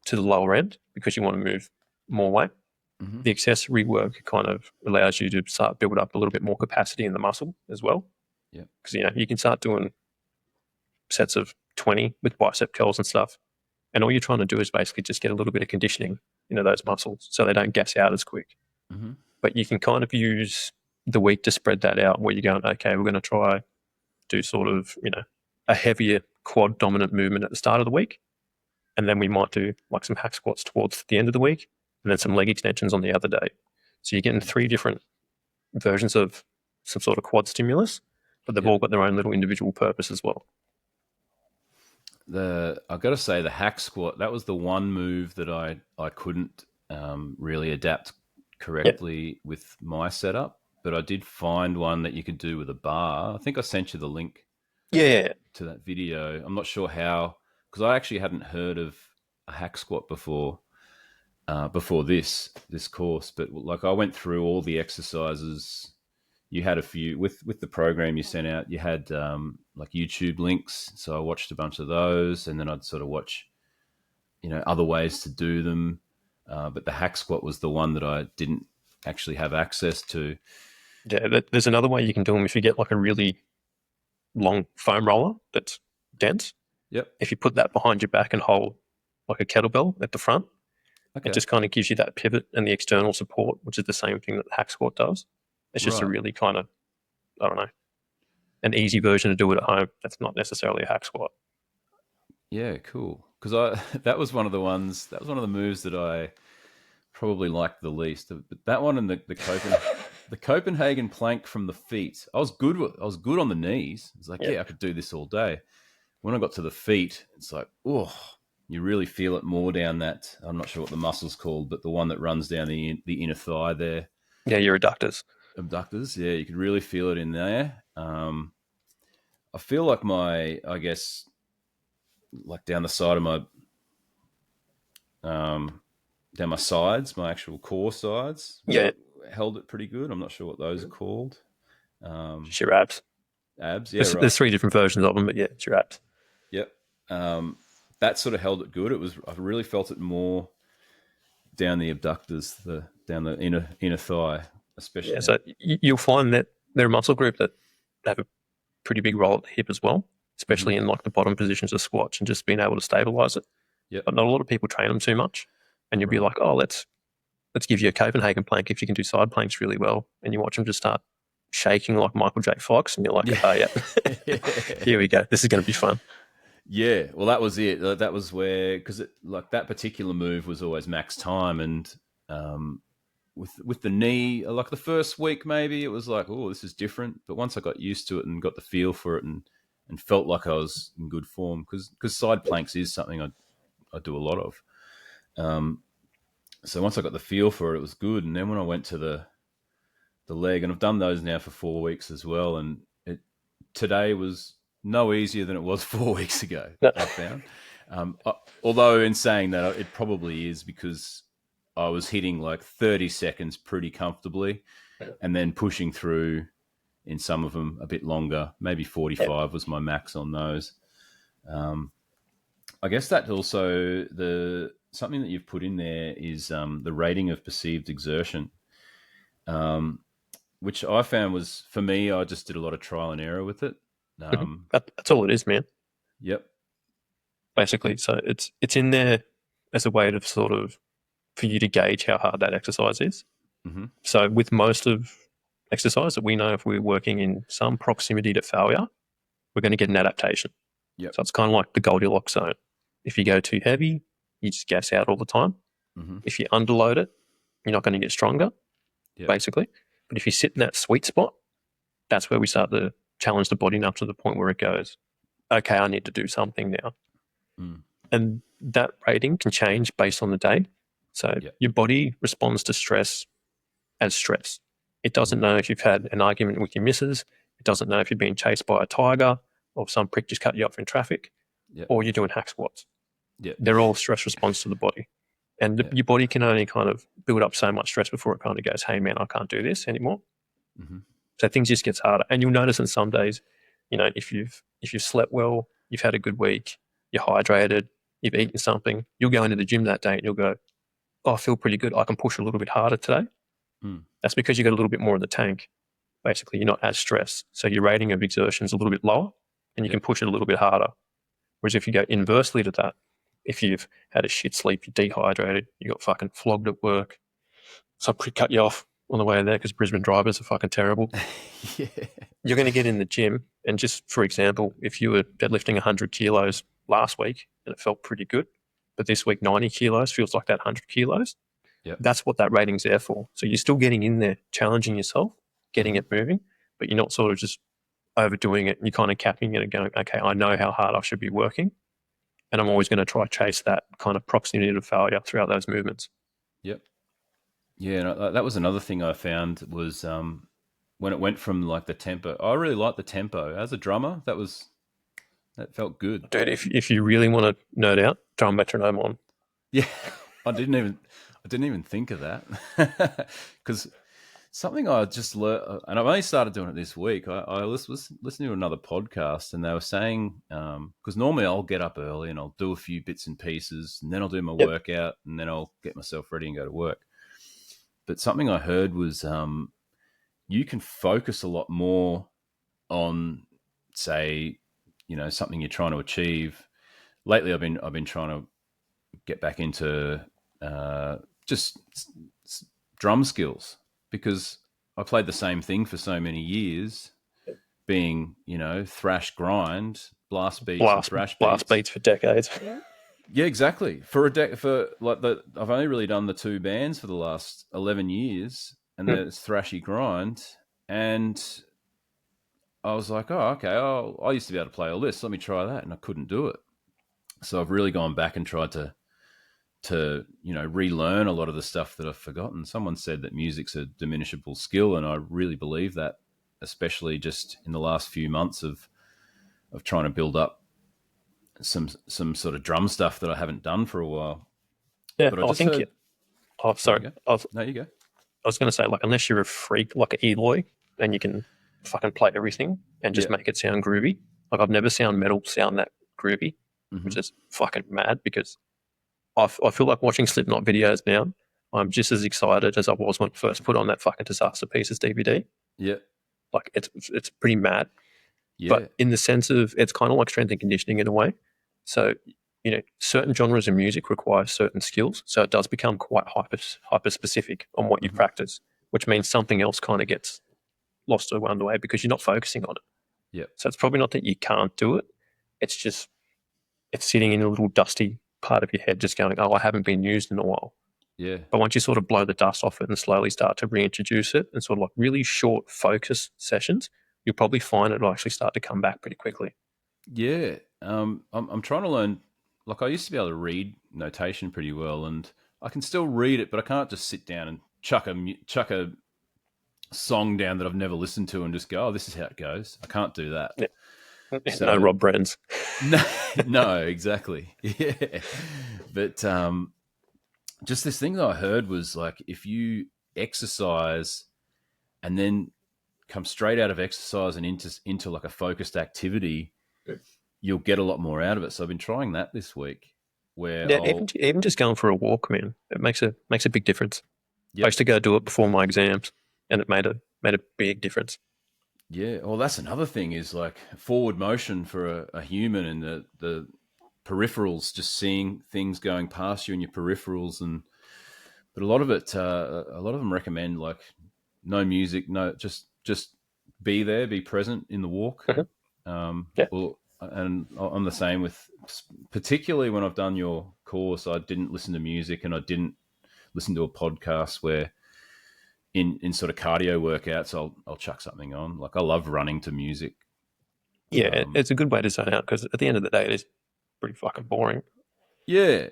Speaker 2: to the lower end because you want to move more weight. The accessory work kind of allows you to start build up a little bit more capacity in the muscle as well.
Speaker 1: Yeah.
Speaker 2: Because, you can start doing sets of 20 with bicep curls and stuff. And all you're trying to do is basically just get a little bit of conditioning into those muscles so they don't gas out as quick. But you can kind of use the week to spread that out where you're going, okay, we're going to try do sort of, a heavier quad dominant movement at the start of the week. And then we might do like some hack squats towards the end of the week and then some leg extensions on the other day. So you're getting 3 different versions of some sort of quad stimulus, but they've all got their own little individual purpose as well.
Speaker 1: I've got to say the hack squat, that was the one move that I couldn't really adapt correctly with my setup, but I did find one that you could do with a bar. I think I sent you the link to that video. I'm not sure how, because I actually hadn't heard of a hack squat before this course, but like I went through all the exercises. You had a few with the program you sent out. You had like YouTube links, so I watched a bunch of those, and then I'd sort of watch, other ways to do them. But the hack squat was the one that I didn't actually have access to.
Speaker 2: Yeah, there's another way you can do them if you get like a really long foam roller that's dense.
Speaker 1: Yep.
Speaker 2: If you put that behind your back and hold like a kettlebell at the front, it just kind of gives you that pivot and the external support, which is the same thing that the hack squat does. It's just a really kind of, I don't know, an easy version to do it at home. That's not necessarily a hack squat.
Speaker 1: Yeah, cool. Because that was one of the moves that I probably liked the least. But that one and the Copenhagen plank from the feet, I was good on the knees. It's like, I could do this all day. When I got to the feet, it's like, you really feel it more down that, I'm not sure what the muscle's called, but the one that runs down the inner thigh there.
Speaker 2: Yeah, your adductors.
Speaker 1: Abductors, yeah, you could really feel it in there. I feel like like down the side of my my sides, my actual core sides.
Speaker 2: Yeah.
Speaker 1: Held it pretty good. I'm not sure what those are called.
Speaker 2: Just your abs.
Speaker 1: Abs, yeah, right.
Speaker 2: There's 3 different versions of them, but yeah, it's your abs.
Speaker 1: Yep. That sort of held it good. I really felt it more down the abductors, down the inner thigh, especially.
Speaker 2: Yeah, so you'll find that they're a muscle group that have a pretty big role at the hip as well, especially in like the bottom positions of squats and just being able to stabilize it.
Speaker 1: Yep.
Speaker 2: But not a lot of people train them too much, and you'll be like, oh, let's give you a Copenhagen plank if you can do side planks really well, and you watch them just start shaking like Michael J. Fox, and you're like, oh yeah, here we go. This is going to be fun.
Speaker 1: Yeah, well, that was it. That was where, because like that particular move was always max time, and with the knee, like the first week maybe it was like, oh, this is different. But once I got used to it and got the feel for it, and felt like I was in good form, because side planks is something I do a lot of. So once I got the feel for it, it was good. And then when I went to the leg, and I've done those now for 4 weeks as well, and today was no easier than it was 4 weeks ago, no. I found. Although in saying that, it probably is because I was hitting like 30 seconds pretty comfortably and then pushing through in some of them a bit longer. Maybe 45 was my max on those. I guess that also, something that you've put in there is the rating of perceived exertion, which I found was, for me, I just did a lot of trial and error with it.
Speaker 2: That's all it is, man.
Speaker 1: Yep.
Speaker 2: Basically, so it's in there as a way to sort of, for you to gauge how hard that exercise is.
Speaker 1: Mm-hmm.
Speaker 2: So with most of exercise that we know, if we're working in some proximity to failure, we're going to get an adaptation.
Speaker 1: Yep.
Speaker 2: So it's kind of like the Goldilocks zone. If you go too heavy, you just gas out all the time.
Speaker 1: Mm-hmm.
Speaker 2: If you underload it, you're not going to get stronger, basically. But if you sit in that sweet spot, that's where we start to challenge the body enough to the point where it goes, okay, I need to do something now.
Speaker 1: Mm.
Speaker 2: And that rating can change based on the day. So your body responds to stress as stress. It doesn't know if you've had an argument with your missus. It doesn't know if you're being chased by a tiger or some prick just cut you off in traffic, or you're doing hack squats. They're all stress response to the body. And your body can only kind of build up so much stress before it kind of goes, hey, man, I can't do this anymore.
Speaker 1: Mm-hmm.
Speaker 2: So things just gets harder. And you'll notice in some days, if you've slept well, you've had a good week, you're hydrated, you've eaten something, you'll go into the gym that day and you'll go, oh, I feel pretty good. I can push a little bit harder today. That's because you got a little bit more in the tank. Basically, you're not as stressed. So your rating of exertion is a little bit lower and you can push it a little bit harder. Whereas if you go inversely to that, if you've had a shit sleep, you're dehydrated, you got fucking flogged at work, some prick cut you off on the way there because Brisbane drivers are fucking terrible. You're going to get in the gym. And just for example, if you were deadlifting 100 kilos last week and it felt pretty good, but this week 90 kilos feels like that 100 kilos, that's what that rating's there for. So you're still getting in there, challenging yourself, getting it moving, but you're not sort of just overdoing it. You're kind of capping it and going, okay, I know how hard I should be working. And I'm always going to try to chase that kind of proximity to failure throughout those movements.
Speaker 1: Yep. Yeah, no, that was another thing I found was when it went from like the tempo. I really liked the tempo. As a drummer, that felt good.
Speaker 2: Dude, if you really want to nerd out, drum metronome on.
Speaker 1: Yeah, I didn't even think of that because something I just learned, and I've only started doing it this week. I was listening to another podcast, and they were saying, because normally I'll get up early and I'll do a few bits and pieces, and then I'll do my workout, and then I'll get myself ready and go to work. But something I heard was you can focus a lot more on, say, something you're trying to achieve. Lately, I've been trying to get back into just drum skills, because I played the same thing for so many years, being, thrash grind, blast beats, and thrash
Speaker 2: blast beats for decades.
Speaker 1: Yeah, exactly. I've only really done the 2 bands for the last 11 years, and it's thrashy grind. And I was like, oh, okay, I used to be able to play all this. Let me try that. And I couldn't do it. So I've really gone back and tried to relearn a lot of the stuff that I've forgotten. Someone said that music's a diminishable skill, and I really believe that, especially just in the last few months of trying to build up some sort of drum stuff that I haven't done for a while.
Speaker 2: Yeah, but I think Oh, sorry.
Speaker 1: No, you go.
Speaker 2: I was going to say, like, unless you're a freak like an Eloy, then you can fucking play everything and just make it sound groovy. Like, I've never sound metal sound that groovy, which is fucking mad because I feel like watching Slipknot videos now, I'm just as excited as I was when I first put on that fucking Disaster Pieces DVD.
Speaker 1: Yeah.
Speaker 2: Like, it's pretty mad.
Speaker 1: Yeah.
Speaker 2: But in the sense of, it's kind of like strength and conditioning in a way. So, you know, certain genres of music require certain skills. So it does become quite hyper specific on what you practice, which means something else kind of gets lost or wound away because you're not focusing on it.
Speaker 1: Yeah.
Speaker 2: So it's probably not that you can't do it. It's just, it's sitting in a little dusty part of your head just going, oh, I haven't been used in a while.
Speaker 1: Yeah.
Speaker 2: But once you sort of blow the dust off it and slowly start to reintroduce it and sort of like really short focus sessions, you'll probably find it'll actually start to come back pretty quickly.
Speaker 1: Yeah. I'm trying to learn, like I used to be able to read notation pretty well, and I can still read it, but I can't just sit down and chuck a song down that I've never listened to and just go, oh, this is how it goes. I can't do that.
Speaker 2: Yeah. So, no Rob Brands.
Speaker 1: No, exactly. Yeah. But just this thing that I heard was like, if you exercise and then come straight out of exercise and into like a focused activity, you'll get a lot more out of it. So I've been trying that this week. Where
Speaker 2: even just going for a walk, man, it makes a big difference. Yep. I used to go do it before my exams, and it made a big difference.
Speaker 1: Yeah, well, that's another thing is like forward motion for a human, and the peripherals, just seeing things going past you in your peripherals, but a lot of them recommend like no music, just be there, be present in the walk. Well, and I'm the same with, particularly when I've done your course, I didn't listen to music and I didn't listen to a podcast where in sort of cardio workouts, I'll chuck something on. Like I love running to music.
Speaker 2: Yeah, it's a good way to zone out because at the end of the day, it is pretty fucking boring.
Speaker 1: Yeah.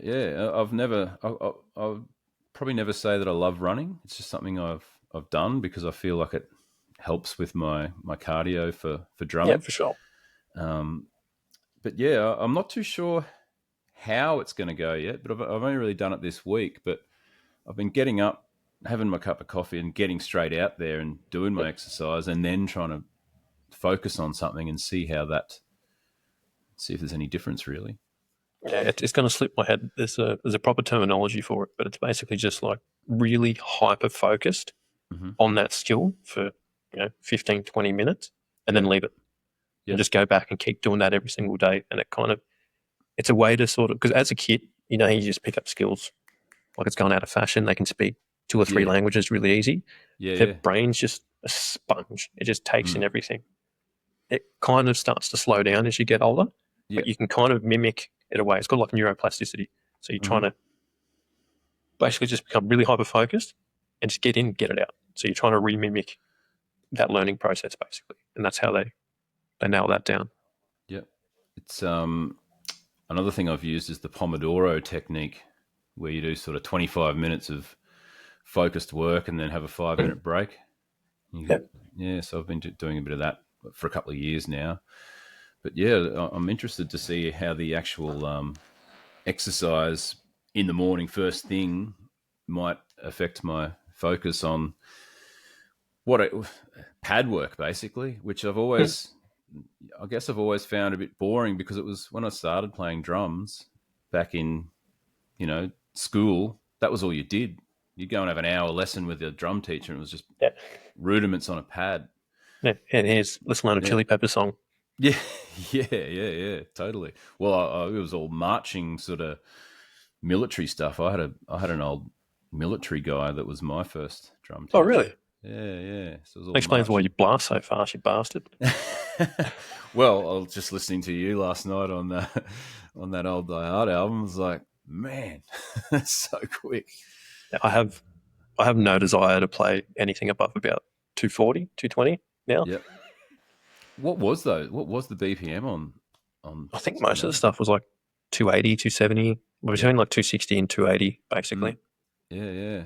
Speaker 1: I'll probably never say that I love running. It's just something I've done because I feel like it helps with my cardio for drumming.
Speaker 2: Yeah, for sure.
Speaker 1: But yeah, I'm not too sure how it's going to go yet, but I've only really done it this week. But I've been getting up, having my cup of coffee and getting straight out there and doing my exercise and then trying to focus on something and see if there's any difference really.
Speaker 2: Yeah, it's going to slip my head. There's a proper terminology for it, but it's basically just like really hyper focused on that skill for 15, 20 minutes and then leave it. And just go back and keep doing that every single day. And it's a way to sort of, because as a kid, you just pick up skills. Like it's gone out of fashion. They can speak 2 or 3 languages really easy. Their brain's just a sponge. It just takes in everything. It kind of starts to slow down as you get older, but you can kind of mimic it away. It's got like neuroplasticity. So you're trying to basically just become really hyper-focused and just get in, get it out. So you're trying to re-mimic that learning process basically. And that's how they nail that down.
Speaker 1: Yeah. It's another thing I've used is the Pomodoro technique, where you do sort of 25 minutes of focused work and then have a 5-minute break. So I've been doing a bit of that for a couple of years now. But yeah, I'm interested to see how the actual exercise in the morning, first thing, might affect my focus on pad work, basically, which I've always found a bit boring because it was when I started playing drums back in, school, that was all you did. You'd go and have an hour lesson with a drum teacher and it was just rudiments on a pad.
Speaker 2: Yeah, and let's learn a Chili Pepper song.
Speaker 1: Yeah, totally. Well, it was all marching sort of military stuff. I had an old military guy that was my first drum teacher.
Speaker 2: Oh, really?
Speaker 1: Yeah. So it
Speaker 2: that explains why you blast so fast, you bastard.
Speaker 1: Well, I was just listening to you last night on that old Die Hard album. I was like, man, that's so quick.
Speaker 2: I have no desire to play anything above about 240, 220 now.
Speaker 1: Yep. What was the BPM on?
Speaker 2: I think most of the stuff was like 280, 270. We're between like 260 and 280, basically.
Speaker 1: Yeah.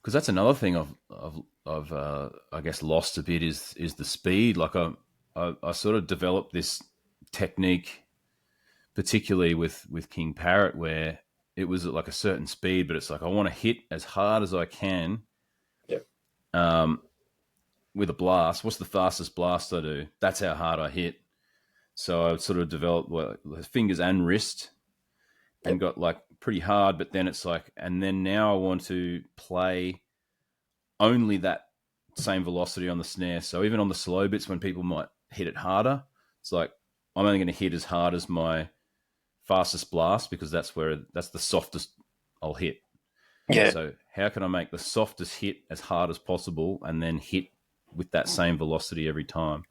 Speaker 1: Because that's another thing I've I guess lost a bit is the speed. Like I sort of developed this technique, particularly with King Parrot, where it was at like a certain speed, but it's like I want to hit as hard as I can.
Speaker 2: Yep.
Speaker 1: With a blast. What's the fastest blast I do? That's how hard I hit. So I sort of developed fingers and wrist, and got like pretty hard. But then it's like, and then now I want to play only that same velocity on the snare. So even on the slow bits, when people might hit it harder, it's like I'm only going to hit as hard as my fastest blast, because that's the softest I'll hit.
Speaker 2: Yeah.
Speaker 1: So how can I make the softest hit as hard as possible and then hit with that same velocity every time?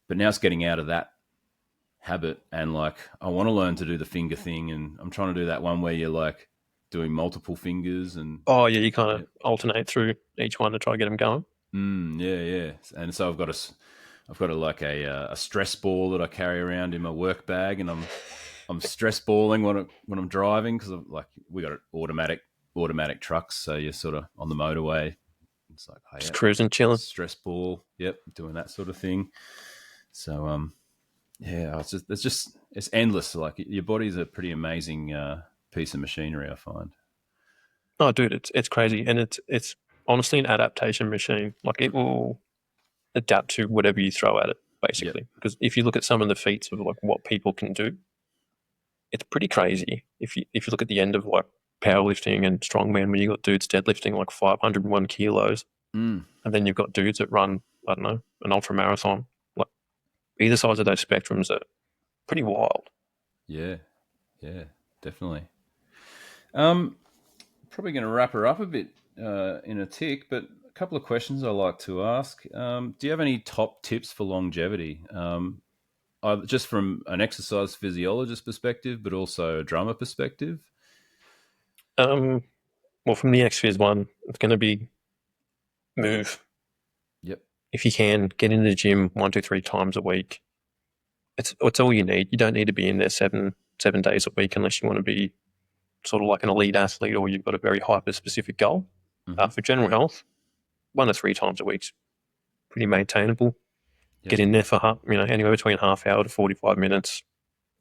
Speaker 1: But now it's getting out of that habit, and like I want to learn to do the finger thing, and I'm trying to do that one where you're like doing multiple fingers. And
Speaker 2: you kind of alternate through each one to try to get them going.
Speaker 1: Yeah. And so I've got like a stress ball that I carry around in my work bag, and I'm stress balling when I'm driving, because like we got automatic trucks, so you're sort of on the motorway. It's like
Speaker 2: just cruising, chilling,
Speaker 1: stress ball. Yep, doing that sort of thing. So it's endless. Like your body's a pretty amazing piece of machinery, I find.
Speaker 2: Oh, dude, it's crazy, and it's honestly an adaptation machine. Like it will adapt to whatever you throw at it, basically. Because if you look at some of the feats of like what people can do, it's pretty crazy. If you look at the end of like powerlifting and strongman, when you got dudes deadlifting like 501 kilos, and then you've got dudes that run, I don't know, an ultra marathon. Like either sides of those spectrums are pretty wild.
Speaker 1: Yeah, definitely. Probably going to wrap her up a bit in a tick, but a couple of questions I like to ask. Do you have any top tips for longevity? Just from an exercise physiologist perspective, but also a drummer perspective?
Speaker 2: Well, from the X-Phys one, it's going to be move.
Speaker 1: Yep.
Speaker 2: If you can, get into the gym 1, 2, 3 times a week. It's all you need. You don't need to be in there seven days a week unless you want to be sort of like an elite athlete or you've got a very hyper-specific goal. For general health, 1 to 3 times a week's pretty maintainable. Yep. Get in there for anywhere between half hour to 45 minutes.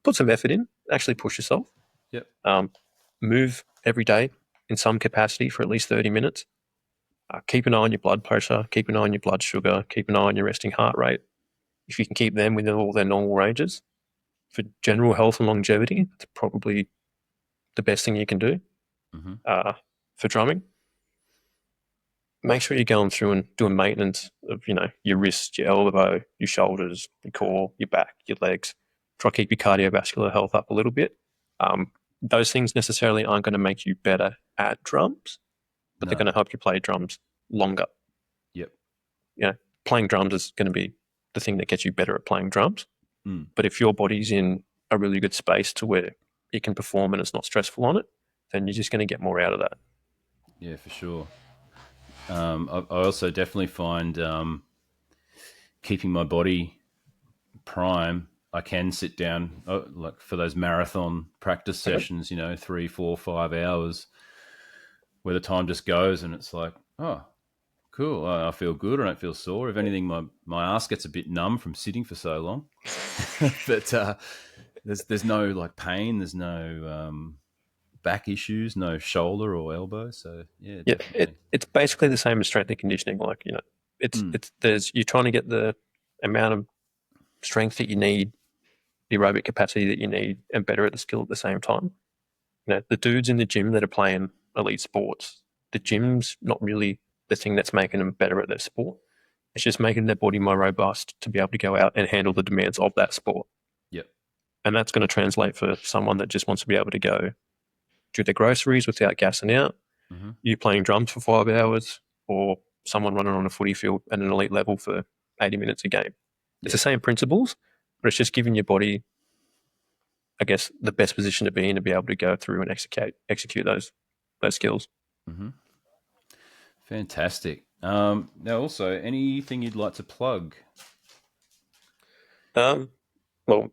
Speaker 2: Put some effort in. Actually push yourself.
Speaker 1: Yep.
Speaker 2: Move every day in some capacity for at least 30 minutes. Keep an eye on your blood pressure. Keep an eye on your blood sugar. Keep an eye on your resting heart rate. If you can keep them within all their normal ranges, for general health and longevity, it's probably the best thing you can do. For drumming, make sure you're going through and doing maintenance of your wrist, your elbow, your shoulders, your core, your back, your legs. Try to keep your cardiovascular health up a little bit. Those things necessarily aren't going to make you better at drums, but they're going to help you play drums longer.
Speaker 1: Yep.
Speaker 2: Playing drums is going to be the thing that gets you better at playing drums. But if your body's in a really good space to where it can perform and it's not stressful on it, then you're just going to get more out of that.
Speaker 1: Yeah, for sure. I also definitely find keeping my body prime, I can sit down like for those marathon practice sessions, 3, 4, 5 hours, where the time just goes and it's like, oh, cool. I feel good. I don't feel sore. If anything, my ass gets a bit numb from sitting for so long. But there's no like pain. There's no back issues, no shoulder or elbow. So yeah,
Speaker 2: it's basically the same as strength and conditioning. Like you're trying to get the amount of strength that you need, the aerobic capacity that you need, and better at the skill at the same time. The dudes in the gym that are playing elite sports, the gym's not really the thing that's making them better at their sport. It's just making their body more robust to be able to go out and handle the demands of that sport.
Speaker 1: Yep.
Speaker 2: And that's going to translate for someone that just wants to be able to go do their groceries without gassing out. You playing drums for 5 hours, or someone running on a footy field at an elite level for 80 minutes a game. It's the same principles, but it's just giving your body, I guess, the best position to be in to be able to go through and execute those skills.
Speaker 1: Fantastic. Now, also, anything you'd like to plug?
Speaker 2: Well,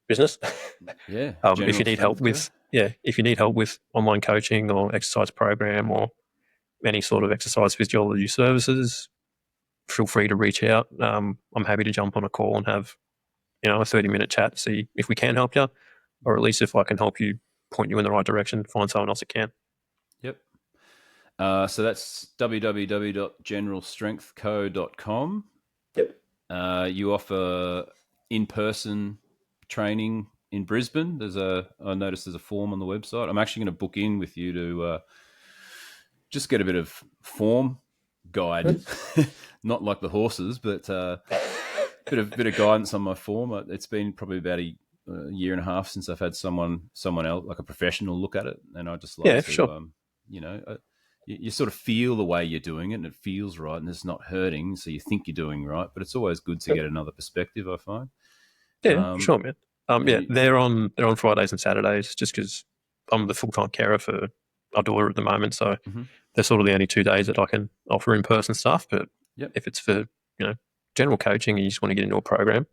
Speaker 2: business.
Speaker 1: Yeah.
Speaker 2: If you need help with online coaching or exercise program or any sort of exercise physiology services, feel free to reach out. I'm happy to jump on a call and have a 30-minute chat to see if we can help you, or at least if I can help you point you in the right direction, find someone else that can.
Speaker 1: Yep. So that's www.generalstrengthco.com.
Speaker 2: Yep.
Speaker 1: You offer in-person training in Brisbane. I noticed there's a form on the website. I'm actually going to book in with you to just get a bit of form guide, not like the horses, but bit of guidance on my form. It's been probably about a year and a half since I've had someone else, like a professional, look at it, and I just like to,
Speaker 2: sure.
Speaker 1: You sort of feel the way you're doing it, and it feels right, and it's not hurting, so you think you're doing right. But it's always good to get another perspective, I find.
Speaker 2: Yeah, sure, man. They're on Fridays and Saturdays, just because I'm the full-time carer for our daughter at the moment, so they're sort of the only 2 days that I can offer in-person stuff. But if it's for general coaching and you just want to get into a program,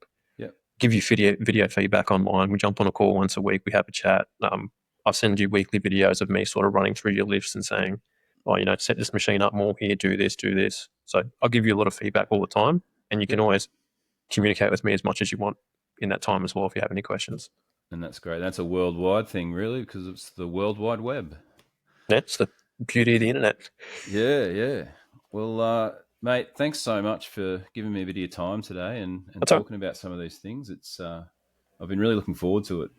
Speaker 2: give you video feedback online. We jump on a call once a week. We have a chat. I send you weekly videos of me sort of running through your lifts and saying, oh, set this machine up more here, do this, do this. So I'll give you a lot of feedback all the time, and you can always communicate with me as much as you want in that time as well if you have any questions.
Speaker 1: And that's great. That's a worldwide thing, really, because it's the World Wide Web.
Speaker 2: That's the beauty of the internet.
Speaker 1: Yeah. Well, mate, thanks so much for giving me a bit of your time today and talking about some of these things. It's I've been really looking forward to it.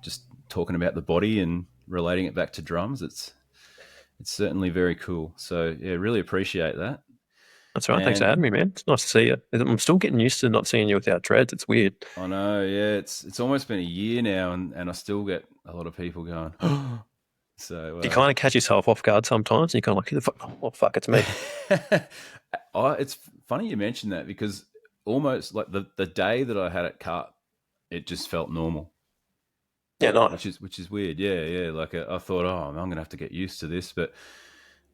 Speaker 1: Just talking about the body and relating it back to drums. It's certainly very cool. So yeah, really appreciate that.
Speaker 2: That's right. Thanks for having me, man. It's nice to see you. I'm still getting used to not seeing you without dreads. It's weird.
Speaker 1: I know. Yeah, it's almost been a year now, and I still get a lot of people going. So
Speaker 2: you kind of catch yourself off guard sometimes, and you're kind of like, "Who the fuck? Oh, fuck, it's me."
Speaker 1: It's funny you mentioned that, because almost like the day that I had it cut, it just felt normal.
Speaker 2: Yeah, nice.
Speaker 1: Which is weird. Yeah. Like I thought, oh, I'm gonna have to get used to this, but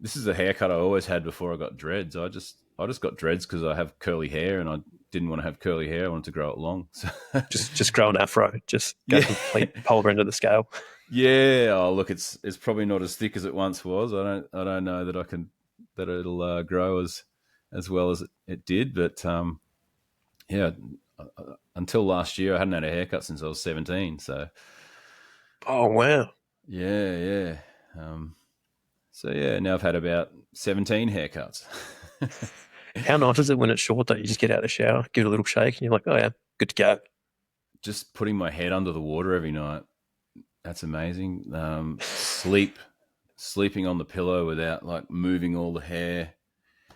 Speaker 1: this is a haircut I always had before I got dreads. I just got dreads because I have curly hair, and I didn't want to have curly hair. I wanted to grow it long. So
Speaker 2: just grow an afro. Just go complete polar end of the scale.
Speaker 1: Yeah. Oh, look, it's probably not as thick as it once was. I don't know that it'll grow as well as it did. But yeah, until last year, I hadn't had a haircut since I was 17. So.
Speaker 2: Oh wow.
Speaker 1: Yeah. So yeah, now I've had about 17 haircuts.
Speaker 2: How nice is it when it's short though? You just get out of the shower, give it a little shake, and you're like, oh yeah, good to go.
Speaker 1: Just putting my head under the water every night. That's amazing. Sleeping on the pillow without like moving all the hair.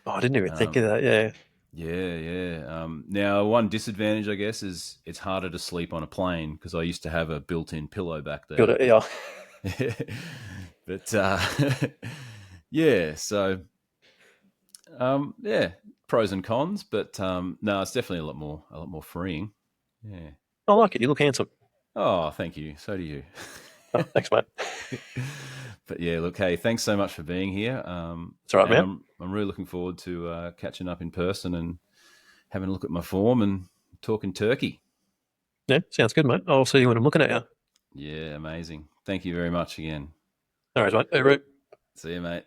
Speaker 2: Oh, I didn't even think of that. Yeah.
Speaker 1: Yeah. Now, one disadvantage, I guess, is it's harder to sleep on a plane, because I used to have a built-in pillow back there.
Speaker 2: Yeah.
Speaker 1: But yeah. So yeah, pros and cons, but no, it's definitely a lot more freeing. Yeah.
Speaker 2: I like it. You look handsome.
Speaker 1: Oh, thank you. So do you.
Speaker 2: Oh, thanks, mate.
Speaker 1: But yeah, look, hey, thanks so much for being here.
Speaker 2: It's all right, man.
Speaker 1: I'm really looking forward to catching up in person and having a look at my form and talking turkey.
Speaker 2: Yeah, sounds good, mate. I'll see you when I'm looking at you.
Speaker 1: Yeah, amazing. Thank you very much again.
Speaker 2: All right, mate. Hey, Root.
Speaker 1: See you, mate.